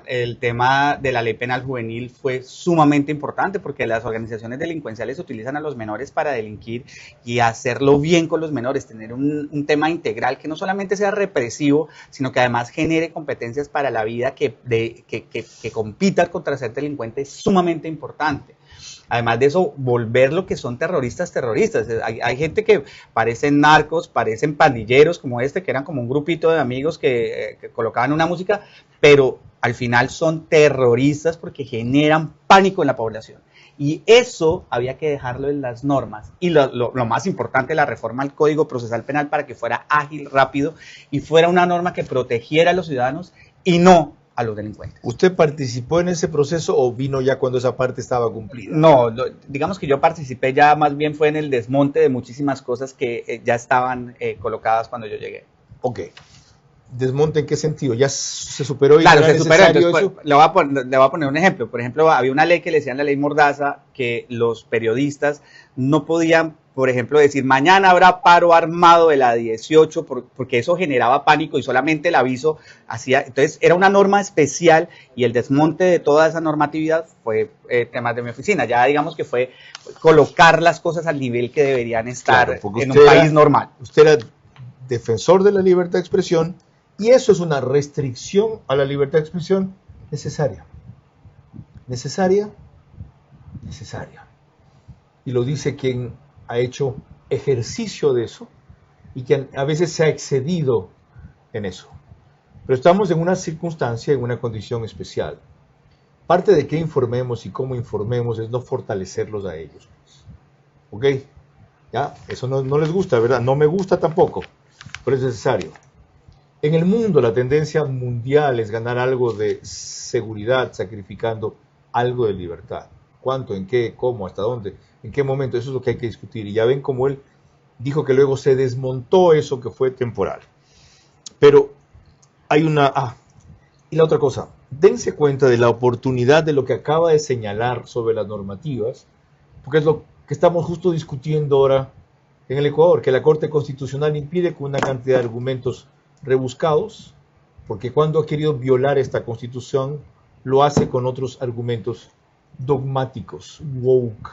el tema de la ley penal juvenil fue sumamente importante porque las organizaciones delincuenciales utilizan a los menores para delinquir y hacerlo bien con los menores, tener un tema integral que no solamente sea represivo, sino que además genere competencias para la vida que compitan contra ser delincuente es sumamente importante. Además de eso, volver lo que son terroristas. Hay gente que parecen narcos, parecen pandilleros como que eran como un grupito de amigos que colocaban una música, pero al final son terroristas porque generan pánico en la población. Y eso había que dejarlo en las normas. Y lo más importante, la reforma al Código Procesal Penal para que fuera ágil, rápido y fuera una norma que protegiera a los ciudadanos y no a los delincuentes. ¿Usted participó en ese proceso o vino ya cuando esa parte estaba cumplida? No, digamos que yo participé ya más bien fue en el desmonte de muchísimas cosas que ya estaban colocadas cuando yo llegué. Ok. ¿Desmonte en qué sentido? ¿Ya se superó? Claro, se superó. Entonces, le voy a poner un ejemplo. Por ejemplo, había una ley que le decían la ley Mordaza, que los periodistas no podían, por ejemplo, decir mañana habrá paro armado de la 18, porque eso generaba pánico y solamente el aviso hacía. Entonces, era una norma especial y el desmonte de toda esa normatividad fue temas de mi oficina. Ya digamos que fue colocar las cosas al nivel que deberían estar en un país normal. Usted era defensor de la libertad de expresión. Y eso es una restricción a la libertad de expresión necesaria. Necesaria. Y lo dice quien ha hecho ejercicio de eso y que a veces se ha excedido en eso. Pero estamos en una circunstancia, en una condición especial. Parte de que informemos y cómo informemos es no fortalecerlos a ellos. ¿Ok? ¿Ya? Eso no les gusta, ¿verdad? No me gusta tampoco, pero es necesario. En el mundo, la tendencia mundial es ganar algo de seguridad sacrificando algo de libertad. ¿Cuánto? ¿En qué? ¿Cómo? ¿Hasta dónde? ¿En qué momento? Eso es lo que hay que discutir. Y ya ven cómo él dijo que luego se desmontó eso que fue temporal. Pero hay una... y la otra cosa. Dense cuenta de la oportunidad de lo que acaba de señalar sobre las normativas, porque es lo que estamos justo discutiendo ahora en el Ecuador, que la Corte Constitucional impide con una cantidad de argumentos rebuscados, porque cuando ha querido violar esta Constitución, lo hace con otros argumentos dogmáticos, woke,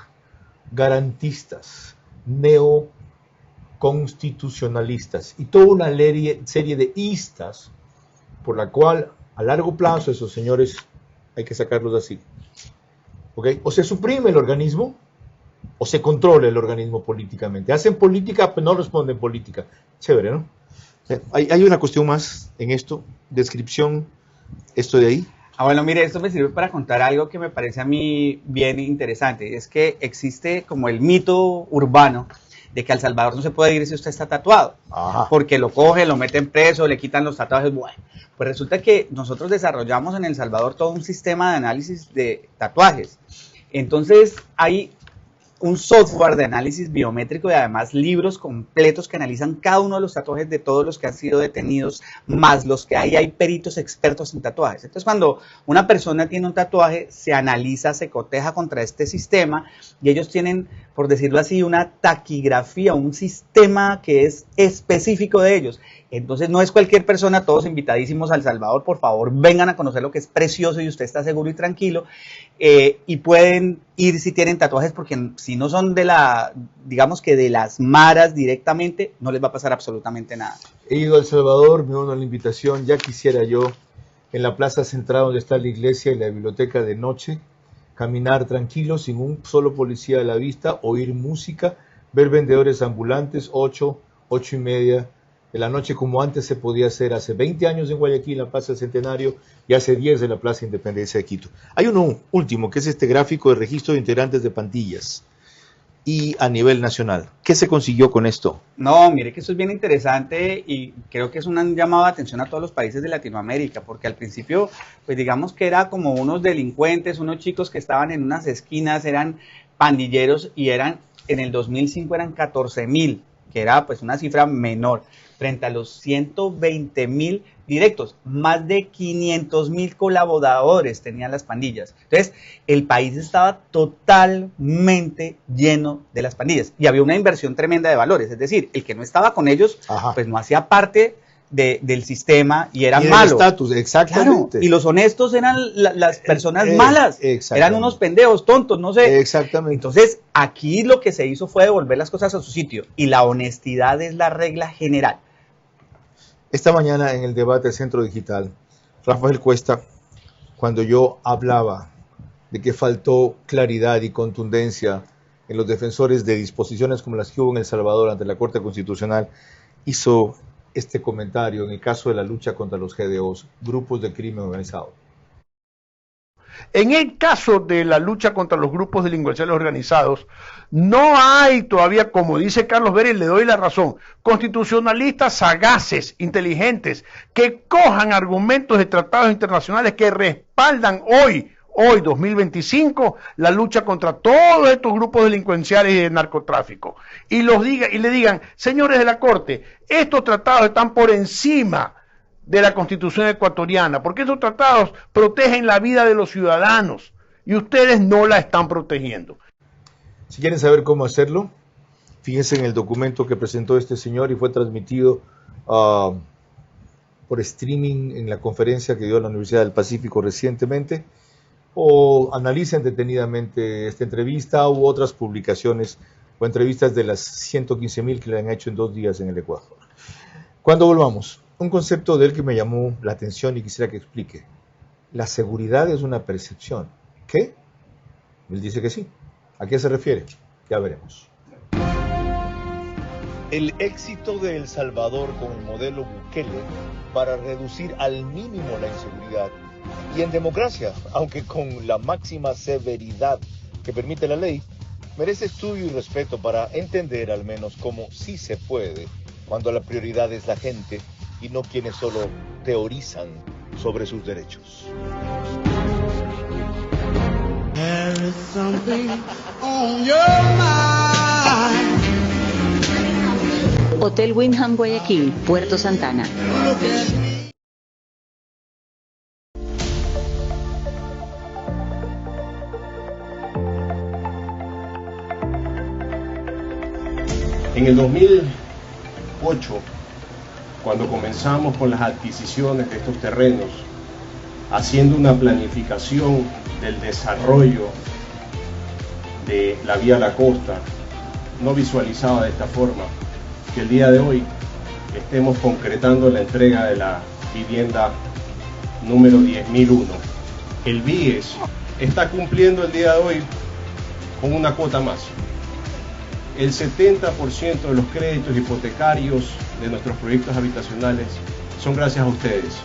garantistas, neoconstitucionalistas, y toda una serie de istas, por la cual a largo plazo esos señores hay que sacarlos así. ¿Okay? O se suprime el organismo, o se controla el organismo políticamente. Hacen política, pero no responden política. Chévere, ¿no? Hay una cuestión más en esto, descripción, esto de ahí. Bueno, mire, esto me sirve para contar algo que me parece a mí bien interesante. Es que existe como el mito urbano de que a El Salvador no se puede ir si usted está tatuado. Ajá. Porque lo cogen, lo meten preso, le quitan los tatuajes. Bueno, pues resulta que nosotros desarrollamos en El Salvador todo un sistema de análisis de tatuajes. Entonces hay un software de análisis biométrico y además libros completos que analizan cada uno de los tatuajes de todos los que han sido detenidos, más los que hay peritos expertos en tatuajes. Entonces, cuando una persona tiene un tatuaje, se analiza, se coteja contra este sistema y ellos tienen, por decirlo así, una taquigrafía, un sistema que es específico de ellos. Entonces, no es cualquier persona, todos invitadísimos a El Salvador, por favor, vengan a conocer lo que es precioso y usted está seguro y tranquilo. Y pueden ir si tienen tatuajes, porque si no son de digamos que de las maras directamente, no les va a pasar absolutamente nada. He ido a El Salvador, me uno a la invitación, ya quisiera yo en la plaza central donde está la iglesia y la biblioteca de noche, caminar tranquilo, sin un solo policía a la vista, oír música, ver vendedores ambulantes, 8:30 de la noche, como antes se podía hacer hace 20 años en Guayaquil, en la Plaza del Centenario, y hace 10 en la Plaza Independencia de Quito. Hay uno último, que es este gráfico de registro de integrantes de pandillas, y a nivel nacional. ¿Qué se consiguió con esto? No, mire que esto es bien interesante y creo que es un llamado de atención a todos los países de Latinoamérica, porque al principio, pues digamos que era como unos delincuentes, unos chicos que estaban en unas esquinas, eran pandilleros y en el 2005 eran 14,000, que era pues una cifra menor, frente a los 120,000 directos. Más de 500,000 colaboradores tenían las pandillas. Entonces, el país estaba totalmente lleno de las pandillas y había una inversión tremenda de valores. Es decir, el que no estaba con ellos, pues no hacía parte del sistema y eran y malos. Estatus, exactamente. Claro, y los honestos eran las personas malas, eran unos pendejos, tontos, no sé. Exactamente. Entonces, aquí lo que se hizo fue devolver las cosas a su sitio y la honestidad es la regla general. Esta mañana en el debate del Centro Digital, Rafael Cuesta, cuando yo hablaba de que faltó claridad y contundencia en los defensores de disposiciones como las que hubo en El Salvador ante la Corte Constitucional, hizo este comentario en el caso de la lucha contra los GDOs, grupos de crimen organizado. En el caso de la lucha contra los grupos delincuenciales organizados, no hay todavía, como dice Carlos Vélez, le doy la razón, constitucionalistas sagaces, inteligentes, que cojan argumentos de tratados internacionales que respaldan hoy 2025, la lucha contra todos estos grupos delincuenciales y de narcotráfico. Y le digan, señores de la Corte, estos tratados están por encima de la Constitución ecuatoriana, porque estos tratados protegen la vida de los ciudadanos y ustedes no la están protegiendo. Si quieren saber cómo hacerlo, fíjense en el documento que presentó este señor y fue transmitido por streaming en la conferencia que dio la Universidad del Pacífico recientemente, o analicen detenidamente esta entrevista u otras publicaciones o entrevistas de las 115,000 que le han hecho en 2 días en el Ecuador. Cuando volvamos, un concepto de él que me llamó la atención y quisiera que explique. La seguridad es una percepción. ¿Qué? Él dice que sí. ¿A qué se refiere? Ya veremos. El éxito de El Salvador con el modelo Bukele para reducir al mínimo la inseguridad y en democracia, aunque con la máxima severidad que permite la ley, merece estudio y respeto para entender al menos cómo sí se puede cuando la prioridad es la gente y no quienes solo teorizan sobre sus derechos. There is something on your mind. Hotel Wyndham Guayaquil, Puerto Santana. En el 2008, cuando comenzamos con las adquisiciones de estos terrenos, haciendo una planificación del desarrollo de la vía a la costa, no visualizaba de esta forma que el día de hoy estemos concretando la entrega de la vivienda número 10.001. El BIES está cumpliendo el día de hoy con una cuota más. El 70% de los créditos hipotecarios de nuestros proyectos habitacionales son gracias a ustedes.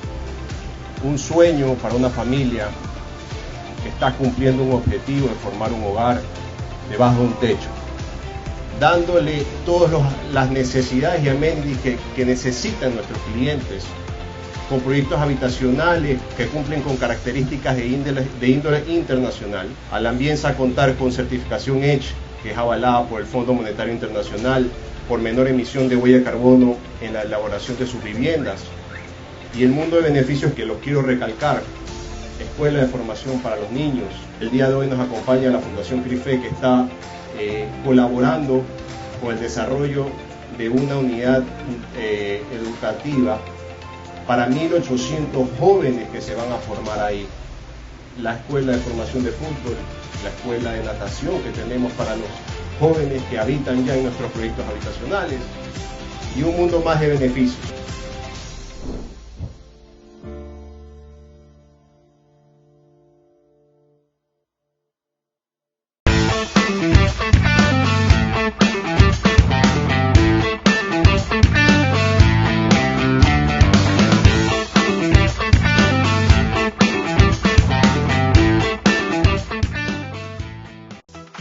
Un sueño para una familia que está cumpliendo un objetivo de formar un hogar debajo de un techo, dándole todas las necesidades y amenities que necesitan nuestros clientes, con proyectos habitacionales que cumplen con características de índole internacional. A la Ambienza contar con certificación EDGE, que es avalada por el Fondo Monetario Internacional, por menor emisión de huella de carbono en la elaboración de sus viviendas. Y el mundo de beneficios que lo quiero recalcar, escuela de formación para los niños. El día de hoy nos acompaña la Fundación CRIFE, que está colaborando con el desarrollo de una unidad educativa para 1.800 jóvenes que se van a formar ahí. La escuela de formación de fútbol, la escuela de natación que tenemos para los jóvenes que habitan ya en nuestros proyectos habitacionales y un mundo más de beneficios.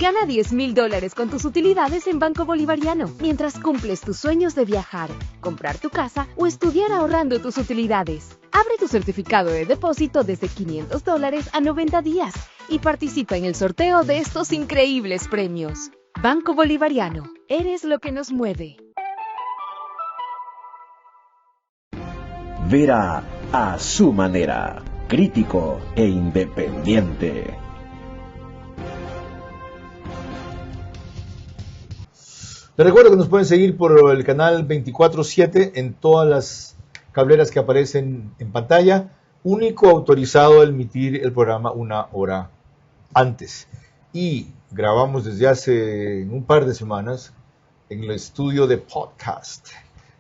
Gana $10,000 con tus utilidades en Banco Bolivariano, mientras cumples tus sueños de viajar, comprar tu casa o estudiar ahorrando tus utilidades. Abre tu certificado de depósito desde $500 a 90 días y participa en el sorteo de estos increíbles premios. Banco Bolivariano, eres lo que nos mueve. Vera a su manera, crítico e independiente. Les recuerdo que nos pueden seguir por el canal 24/7 en todas las cableras que aparecen en pantalla, único autorizado a emitir el programa una hora antes. Y grabamos desde hace un par de semanas en el estudio de podcast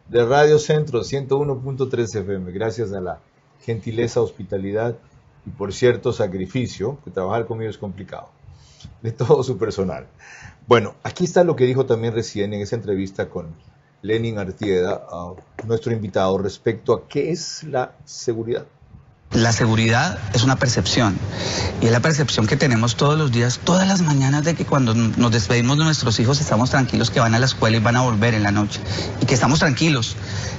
de Radio Centro 101.3 FM, gracias a la gentileza, hospitalidad y, por cierto, sacrificio, que trabajar conmigo es complicado, de todo su personal. Bueno, aquí está lo que dijo también recién en esa entrevista con Lenin Artieda, nuestro invitado, respecto a qué es la seguridad. La seguridad es una percepción, y es la percepción que tenemos todos los días, todas las mañanas, de que cuando nos despedimos de nuestros hijos estamos tranquilos que van a la escuela y van a volver en la noche, y que estamos tranquilos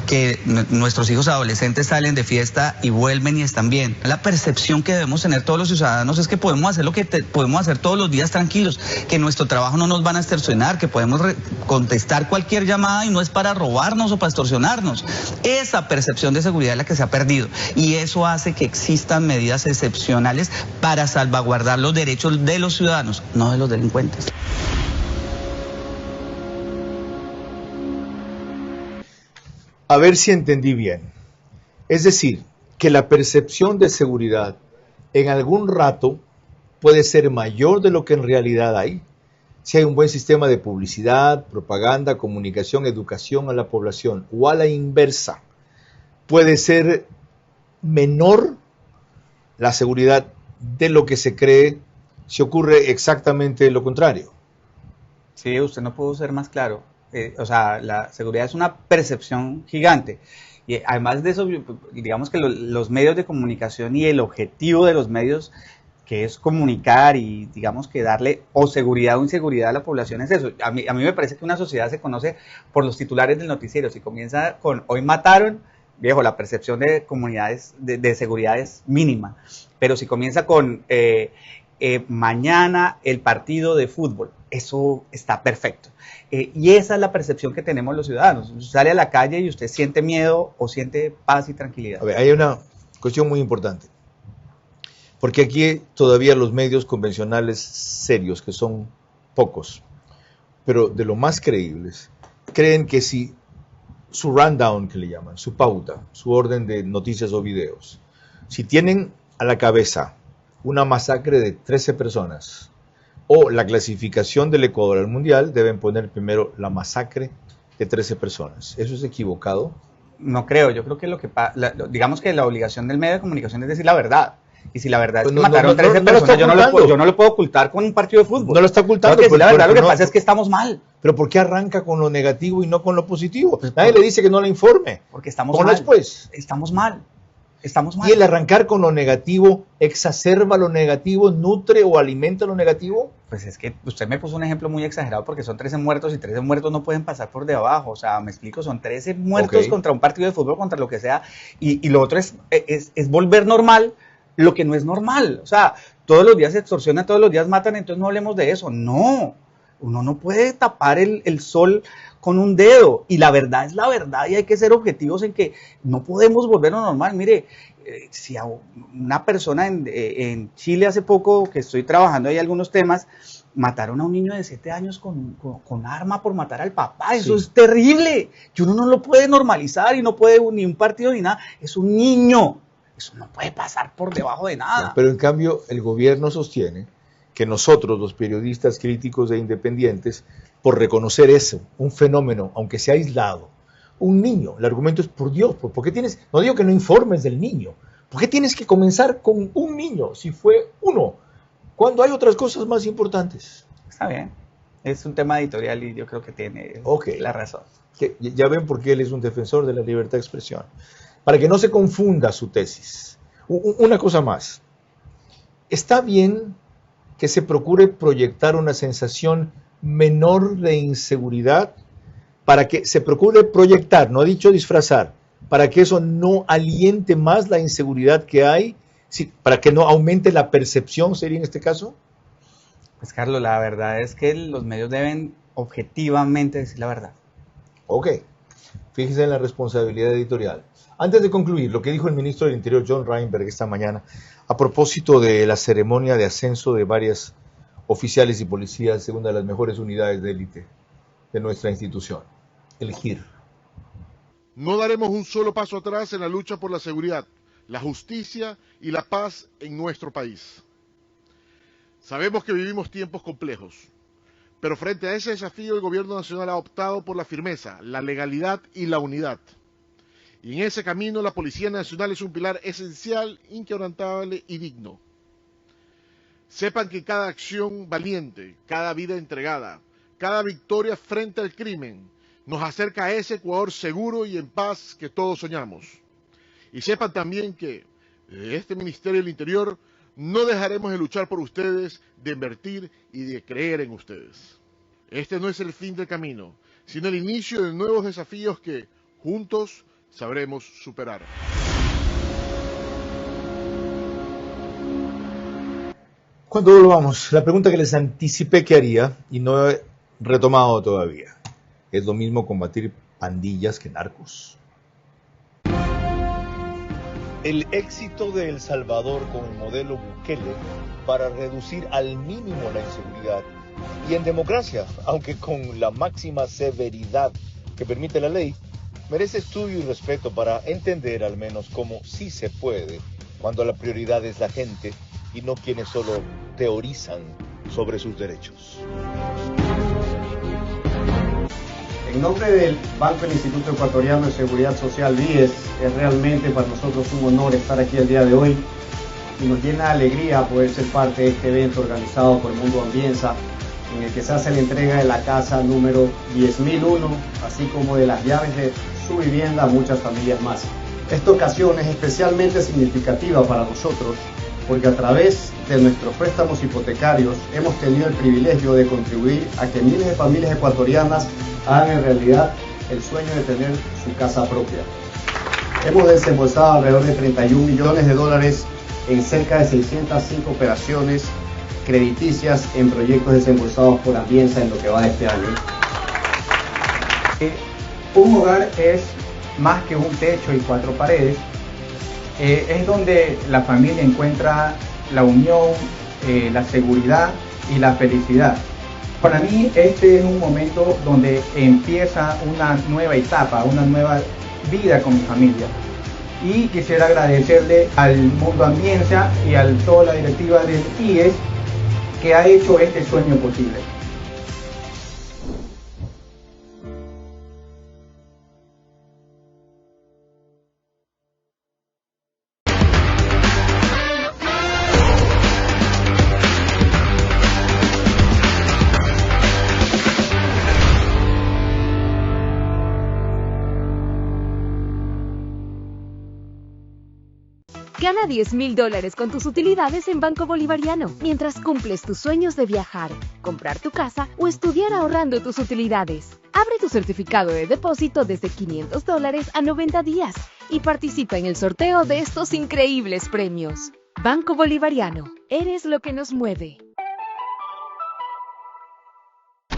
que nuestros hijos adolescentes salen de fiesta y vuelven y están bien. La percepción que debemos tener todos los ciudadanos es que podemos hacer lo que podemos hacer todos los días tranquilos, que nuestro trabajo no nos van a extorsionar, que podemos contestar cualquier llamada y no es para robarnos o para extorsionarnos. Esa percepción de seguridad es la que se ha perdido, y eso hace que existan medidas excepcionales para salvaguardar los derechos de los ciudadanos, no de los delincuentes. A ver si entendí bien. Es decir, que la percepción de seguridad en algún rato puede ser mayor de lo que en realidad hay. Si hay un buen sistema de publicidad, propaganda, comunicación, educación a la población, o a la inversa, puede ser menor la seguridad de lo que se cree si ocurre exactamente lo contrario. Sí, usted no pudo ser más claro. O sea, la seguridad es una percepción gigante. Y además de eso, digamos que los medios de comunicación y el objetivo de los medios, que es comunicar y digamos que darle o seguridad o inseguridad a la población, es eso. A mí me parece que una sociedad se conoce por los titulares del noticiero. Si comienza con hoy mataron, viejo, la percepción de comunidades de seguridad es mínima. Pero si comienza con mañana el partido de fútbol, eso está perfecto. Y esa es la percepción que tenemos los ciudadanos. Usted sale a la calle y usted siente miedo o siente paz y tranquilidad. A ver, hay una cuestión muy importante. Porque aquí todavía los medios convencionales serios, que son pocos, pero de lo más creíbles, creen que si su rundown, que le llaman, su pauta, su orden de noticias o videos, si tienen a la cabeza una masacre de 13 personas, o la clasificación del Ecuador al Mundial, deben poner primero la masacre de 13 personas. ¿Eso es equivocado? No creo, yo creo que digamos que la obligación del medio de comunicación es decir la verdad. Y si la verdad es que mataron 13 personas, yo no lo puedo ocultar con un partido de fútbol. No lo está ocultando. Porque la verdad, lo que pasa es que estamos mal. Pero ¿por qué arranca con lo negativo y no con lo positivo? Nadie le dice que no le informe. Porque estamos mal. Después. Estamos mal. Estamos mal. ¿Y el arrancar con lo negativo exacerba lo negativo, nutre o alimenta lo negativo? Pues es que usted me puso un ejemplo muy exagerado porque son 13 muertos y 13 muertos no pueden pasar por debajo. O sea, me explico, son 13 muertos contra un partido de fútbol, contra lo que sea. Y lo otro es volver normal lo que no es normal. O sea, todos los días se extorsionan, todos los días matan, entonces no hablemos de eso. No, uno no puede tapar el sol con un dedo, y la verdad es la verdad, y hay que ser objetivos en que no podemos volverlo normal. Mire, si a una persona en Chile hace poco, que estoy trabajando ahí algunos temas, mataron a un niño de 7 años con arma por matar al papá, eso es terrible, y uno no lo puede normalizar, y no puede ni un partido ni nada, es un niño, eso no puede pasar por debajo de nada. Pero en cambio el gobierno sostiene que nosotros, los periodistas críticos e independientes, por reconocer eso, un fenómeno, aunque sea aislado, un niño, el argumento es, por Dios, ¿por qué tienes? No digo que no informes del niño, ¿por qué tienes que comenzar con un niño, si fue uno, cuando hay otras cosas más importantes? Está bien, es un tema editorial y yo creo que tiene la razón. Ya ven por qué él es un defensor de la libertad de expresión, para que no se confunda su tesis. Una cosa más, está bien que se procure proyectar una sensación menor de inseguridad, para que se procure proyectar, no he dicho disfrazar, para que eso no aliente más la inseguridad que hay, para que no aumente la percepción, ¿sería en este caso? Pues Carlos, la verdad es que los medios deben objetivamente decir la verdad. Ok, fíjese en la responsabilidad editorial. Antes de concluir, lo que dijo el ministro del Interior, John Reinberg, esta mañana, a propósito de la ceremonia de ascenso de varias oficiales y policías según de las mejores unidades de élite de nuestra institución, el GIR. No daremos un solo paso atrás en la lucha por la seguridad, la justicia y la paz en nuestro país. Sabemos que vivimos tiempos complejos, pero frente a ese desafío el gobierno nacional ha optado por la firmeza, la legalidad y la unidad. Y en ese camino la Policía Nacional es un pilar esencial, inquebrantable y digno. Sepan que cada acción valiente, cada vida entregada, cada victoria frente al crimen nos acerca a ese Ecuador seguro y en paz que todos soñamos. Y sepan también que desde este Ministerio del Interior no dejaremos de luchar por ustedes, de invertir y de creer en ustedes. Este no es el fin del camino, sino el inicio de nuevos desafíos que, juntos, sabremos superar. Cuando volvamos, la pregunta que les anticipé que haría y no he retomado todavía. ¿Es lo mismo combatir pandillas que narcos? El éxito de El Salvador con el modelo Bukele para reducir al mínimo la inseguridad y en democracia, aunque con la máxima severidad que permite la ley, merece estudio y respeto para entender al menos cómo sí se puede cuando la prioridad es la gente y no quienes solo teorizan sobre sus derechos. En nombre del Banco del Instituto Ecuatoriano de Seguridad Social, BIES, es realmente para nosotros un honor estar aquí el día de hoy y nos llena de alegría poder ser parte de este evento organizado por Mundo Ambienza, en el que se hace la entrega de la casa número 10.001, así como de las llaves de su vivienda a muchas familias más. Esta ocasión es especialmente significativa para nosotros porque a través de nuestros préstamos hipotecarios hemos tenido el privilegio de contribuir a que miles de familias ecuatorianas hagan en realidad el sueño de tener su casa propia. Hemos desembolsado alrededor de 31 millones de dólares en cerca de 605 operaciones crediticias en proyectos desembolsados por Ambienza en lo que va de este año. Un hogar es más que un techo y 4 paredes. Es donde la familia encuentra la unión, la seguridad y la felicidad. Para mí este es un momento donde empieza una nueva etapa, una nueva vida con mi familia. Y quisiera agradecerle al Mundo Ambienza y a toda la directiva del IES que ha hecho este sueño posible. Gana $10,000 con tus utilidades en Banco Bolivariano mientras cumples tus sueños de viajar, comprar tu casa o estudiar ahorrando tus utilidades. Abre tu certificado de depósito desde $500 a 90 días y participa en el sorteo de estos increíbles premios. Banco Bolivariano, eres lo que nos mueve.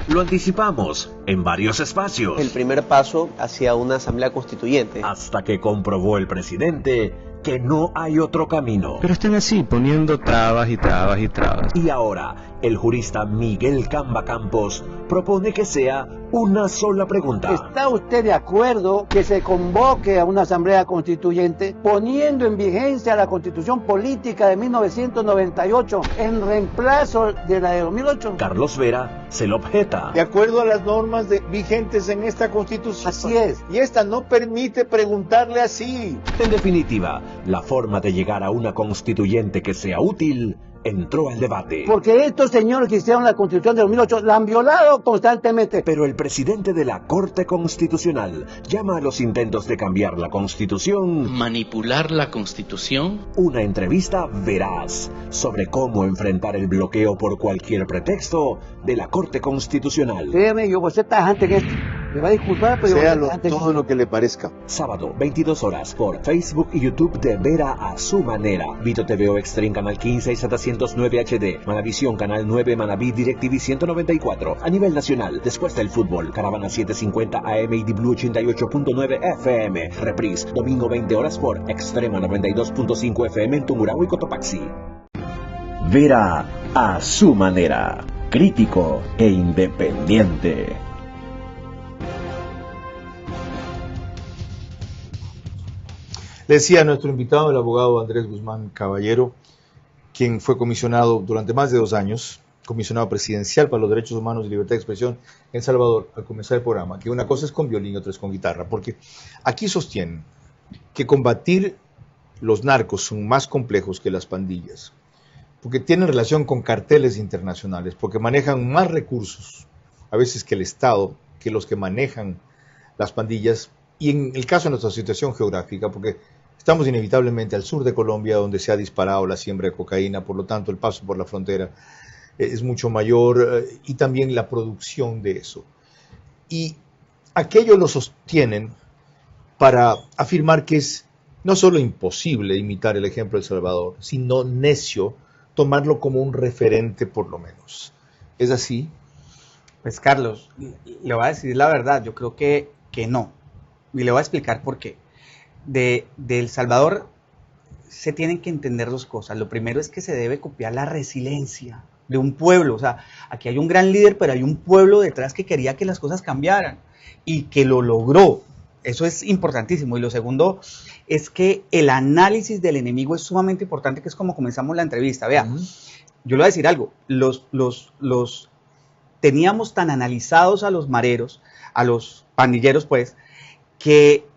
Lo anticipamos en varios espacios. El primer paso hacia una asamblea constituyente. Hasta que comprobó el presidente que no hay otro camino. Pero están así, poniendo trabas y trabas y trabas. Y ahora, el jurista Miguel Camba Campos propone que sea una sola pregunta. ¿Está usted de acuerdo que se convoque a una asamblea constituyente poniendo en vigencia la Constitución Política de 1998 en reemplazo de la de 2008? Carlos Vera se lo objeta. De acuerdo a las normas vigentes en esta Constitución. Así es. Y esta no permite preguntarle así. En definitiva, la forma de llegar a una constituyente que sea útil entró al debate. Porque estos señores que hicieron la Constitución de 2008 la han violado constantemente. Pero el presidente de la Corte Constitucional llama a los intentos de cambiar la Constitución manipular la Constitución. Una entrevista veraz sobre cómo enfrentar el bloqueo por cualquier pretexto de la Corte Constitucional. Créeme, yo voy a ser tajante en esto. Me va a disculpar, pero Séalo todo lo que le parezca. Sábado, 22 horas, por Facebook y YouTube de Vera a su manera. Vito TVO Extreme, Canal 15 y 709 HD. Manavisión, Canal 9, Manaví, DirecTV 194. A nivel nacional, después del fútbol, Caravana 750 AM y Blue 88.9 FM. Reprise, domingo 20 horas por Extrema 92.5 FM en Tungurahua y Cotopaxi. Vera a su manera. Crítico e independiente. Le decía a nuestro invitado, el abogado Andrés Guzmán Caballero, quien fue comisionado durante más de 2 años, comisionado presidencial para los derechos humanos y libertad de expresión en El Salvador, al comenzar el programa, que una cosa es con violín y otra es con guitarra, porque aquí sostienen que combatir los narcos son más complejos que las pandillas, porque tienen relación con carteles internacionales, porque manejan más recursos, a veces que el Estado, que los que manejan las pandillas, y en el caso de nuestra situación geográfica, porque estamos inevitablemente al sur de Colombia, donde se ha disparado la siembra de cocaína, por lo tanto el paso por la frontera es mucho mayor, y también la producción de eso. Y aquello lo sostienen para afirmar que es no solo imposible imitar el ejemplo de El Salvador, sino necio tomarlo como un referente por lo menos. ¿Es así? Pues Carlos, le voy a decir la verdad, yo creo que no. Y le voy a explicar por qué. De El Salvador se tienen que entender 2 cosas. Lo primero es que se debe copiar la resiliencia de un pueblo. O sea, aquí hay un gran líder, pero hay un pueblo detrás que quería que las cosas cambiaran y que lo logró. Eso es importantísimo. Y lo segundo es que el análisis del enemigo es sumamente importante, que es como comenzamos la entrevista. Vea, yo le voy a decir algo. Los teníamos tan analizados a los mareros, a los pandilleros, pues, que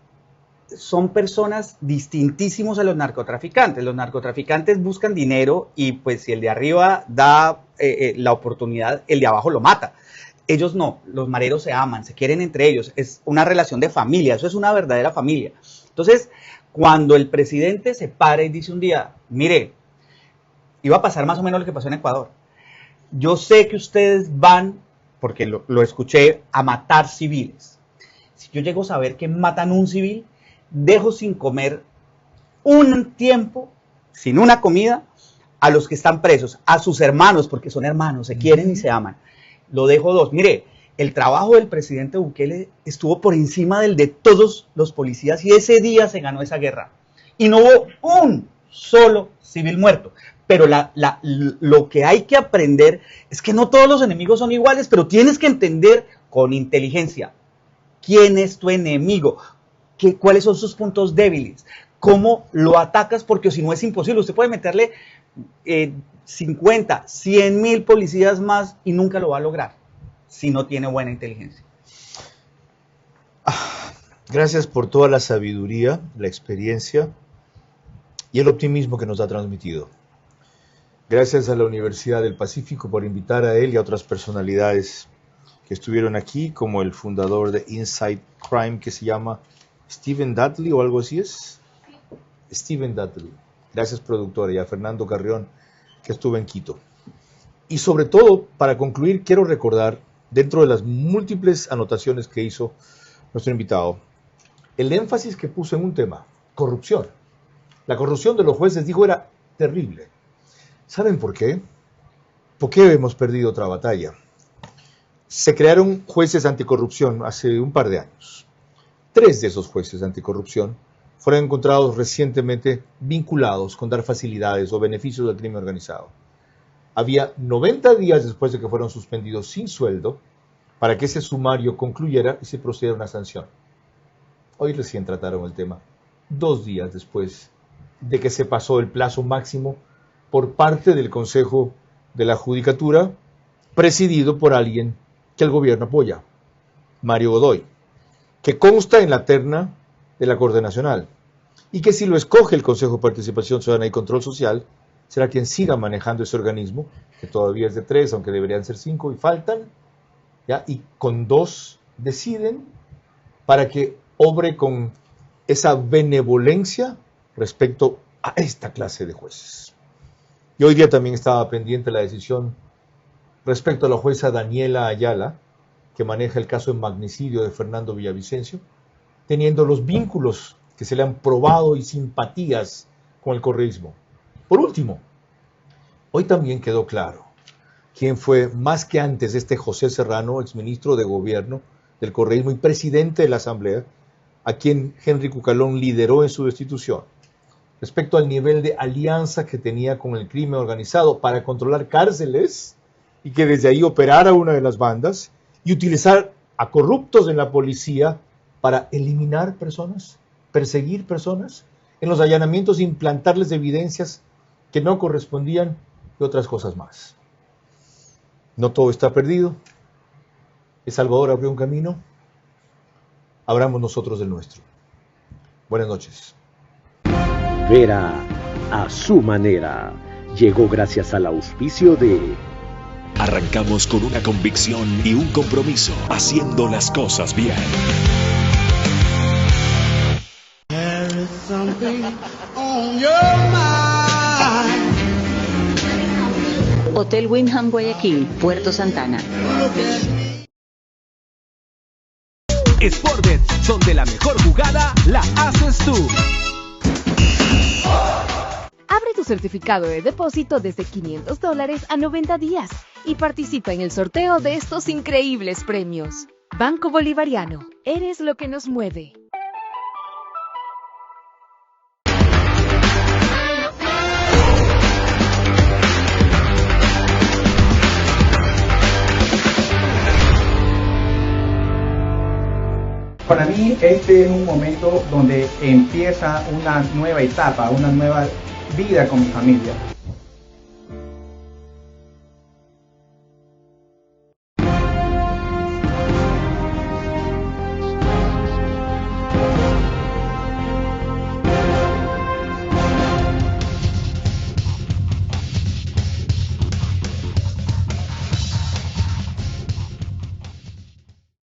son personas distintísimos a los narcotraficantes. Los narcotraficantes buscan dinero y pues si el de arriba da la oportunidad, el de abajo lo mata. Ellos no, los mareros se aman, se quieren entre ellos, es una relación de familia, eso es una verdadera familia. Entonces, cuando el presidente se para y dice un día, mire, iba a pasar más o menos lo que pasó en Ecuador. Yo sé que ustedes van, porque lo escuché, a matar civiles. Si yo llego a saber que matan un civil, dejo sin comer un tiempo, sin una comida, a los que están presos, a sus hermanos, porque son hermanos, se quieren y se aman. Lo dejo 2. Mire, el trabajo del presidente Bukele estuvo por encima del de todos los policías y ese día se ganó esa guerra. Y no hubo un solo civil muerto. Pero lo que hay que aprender es que no todos los enemigos son iguales, pero tienes que entender con inteligencia quién es tu enemigo, cuáles son sus puntos débiles, cómo lo atacas, porque si no es imposible. Usted puede meterle 50, 100 mil policías más y nunca lo va a lograr si no tiene buena inteligencia. Gracias por toda la sabiduría, la experiencia y el optimismo que nos ha transmitido. Gracias a la Universidad del Pacífico por invitar a él y a otras personalidades que estuvieron aquí, como el fundador de Inside Crime, que se llama Steven Dudley o algo así es. Steven Dudley. Gracias, productora, y a Fernando Carrión, que estuvo en Quito. Y sobre todo, para concluir, quiero recordar, dentro de las múltiples anotaciones que hizo nuestro invitado, el énfasis que puso en un tema, corrupción. La corrupción de los jueces, dijo, era terrible. ¿Saben por qué? ¿Por qué hemos perdido otra batalla? Se crearon jueces anticorrupción hace un par de años. 3 de esos jueces anticorrupción fueron encontrados recientemente vinculados con dar facilidades o beneficios al crimen organizado. Había 90 días después de que fueron suspendidos sin sueldo para que ese sumario concluyera y se procediera a una sanción. Hoy recién trataron el tema, 2 días después de que se pasó el plazo máximo por parte del Consejo de la Judicatura, presidido por alguien que el gobierno apoya, Mario Godoy, que consta en la terna de la Corte Nacional, y que si lo escoge el Consejo de Participación Ciudadana y Control Social, será quien siga manejando ese organismo, que todavía es de 3, aunque deberían ser 5, y faltan, ¿ya? Y con 2 deciden para que obre con esa benevolencia respecto a esta clase de jueces. Y hoy día también estaba pendiente la decisión respecto a la jueza Daniela Ayala, que maneja el caso de magnicidio de Fernando Villavicencio, teniendo los vínculos que se le han probado y simpatías con el correísmo. Por último, hoy también quedó claro quién fue más que antes este José Serrano, exministro de gobierno del correísmo y presidente de la Asamblea, a quien Henry Cucalón lideró en su destitución, respecto al nivel de alianza que tenía con el crimen organizado para controlar cárceles y que desde ahí operara una de las bandas y utilizar a corruptos en la policía para eliminar personas, perseguir personas. en los allanamientos implantarles evidencias que no correspondían y otras cosas más. No todo está perdido. El Salvador abrió un camino. Abramos nosotros el nuestro. Buenas noches. Vera a su manera. Llegó gracias al auspicio de... Arrancamos con una convicción y un compromiso, haciendo las cosas bien. Hotel Wyndham Guayaquil, Puerto Santana. Sportbet, donde la mejor jugada la haces tú. Abre tu certificado de depósito desde $500 a 90 días y participa en el sorteo de estos increíbles premios. Banco Bolivariano, eres lo que nos mueve. Para mí este es un momento donde empieza una nueva etapa, una nueva vida con mi familia.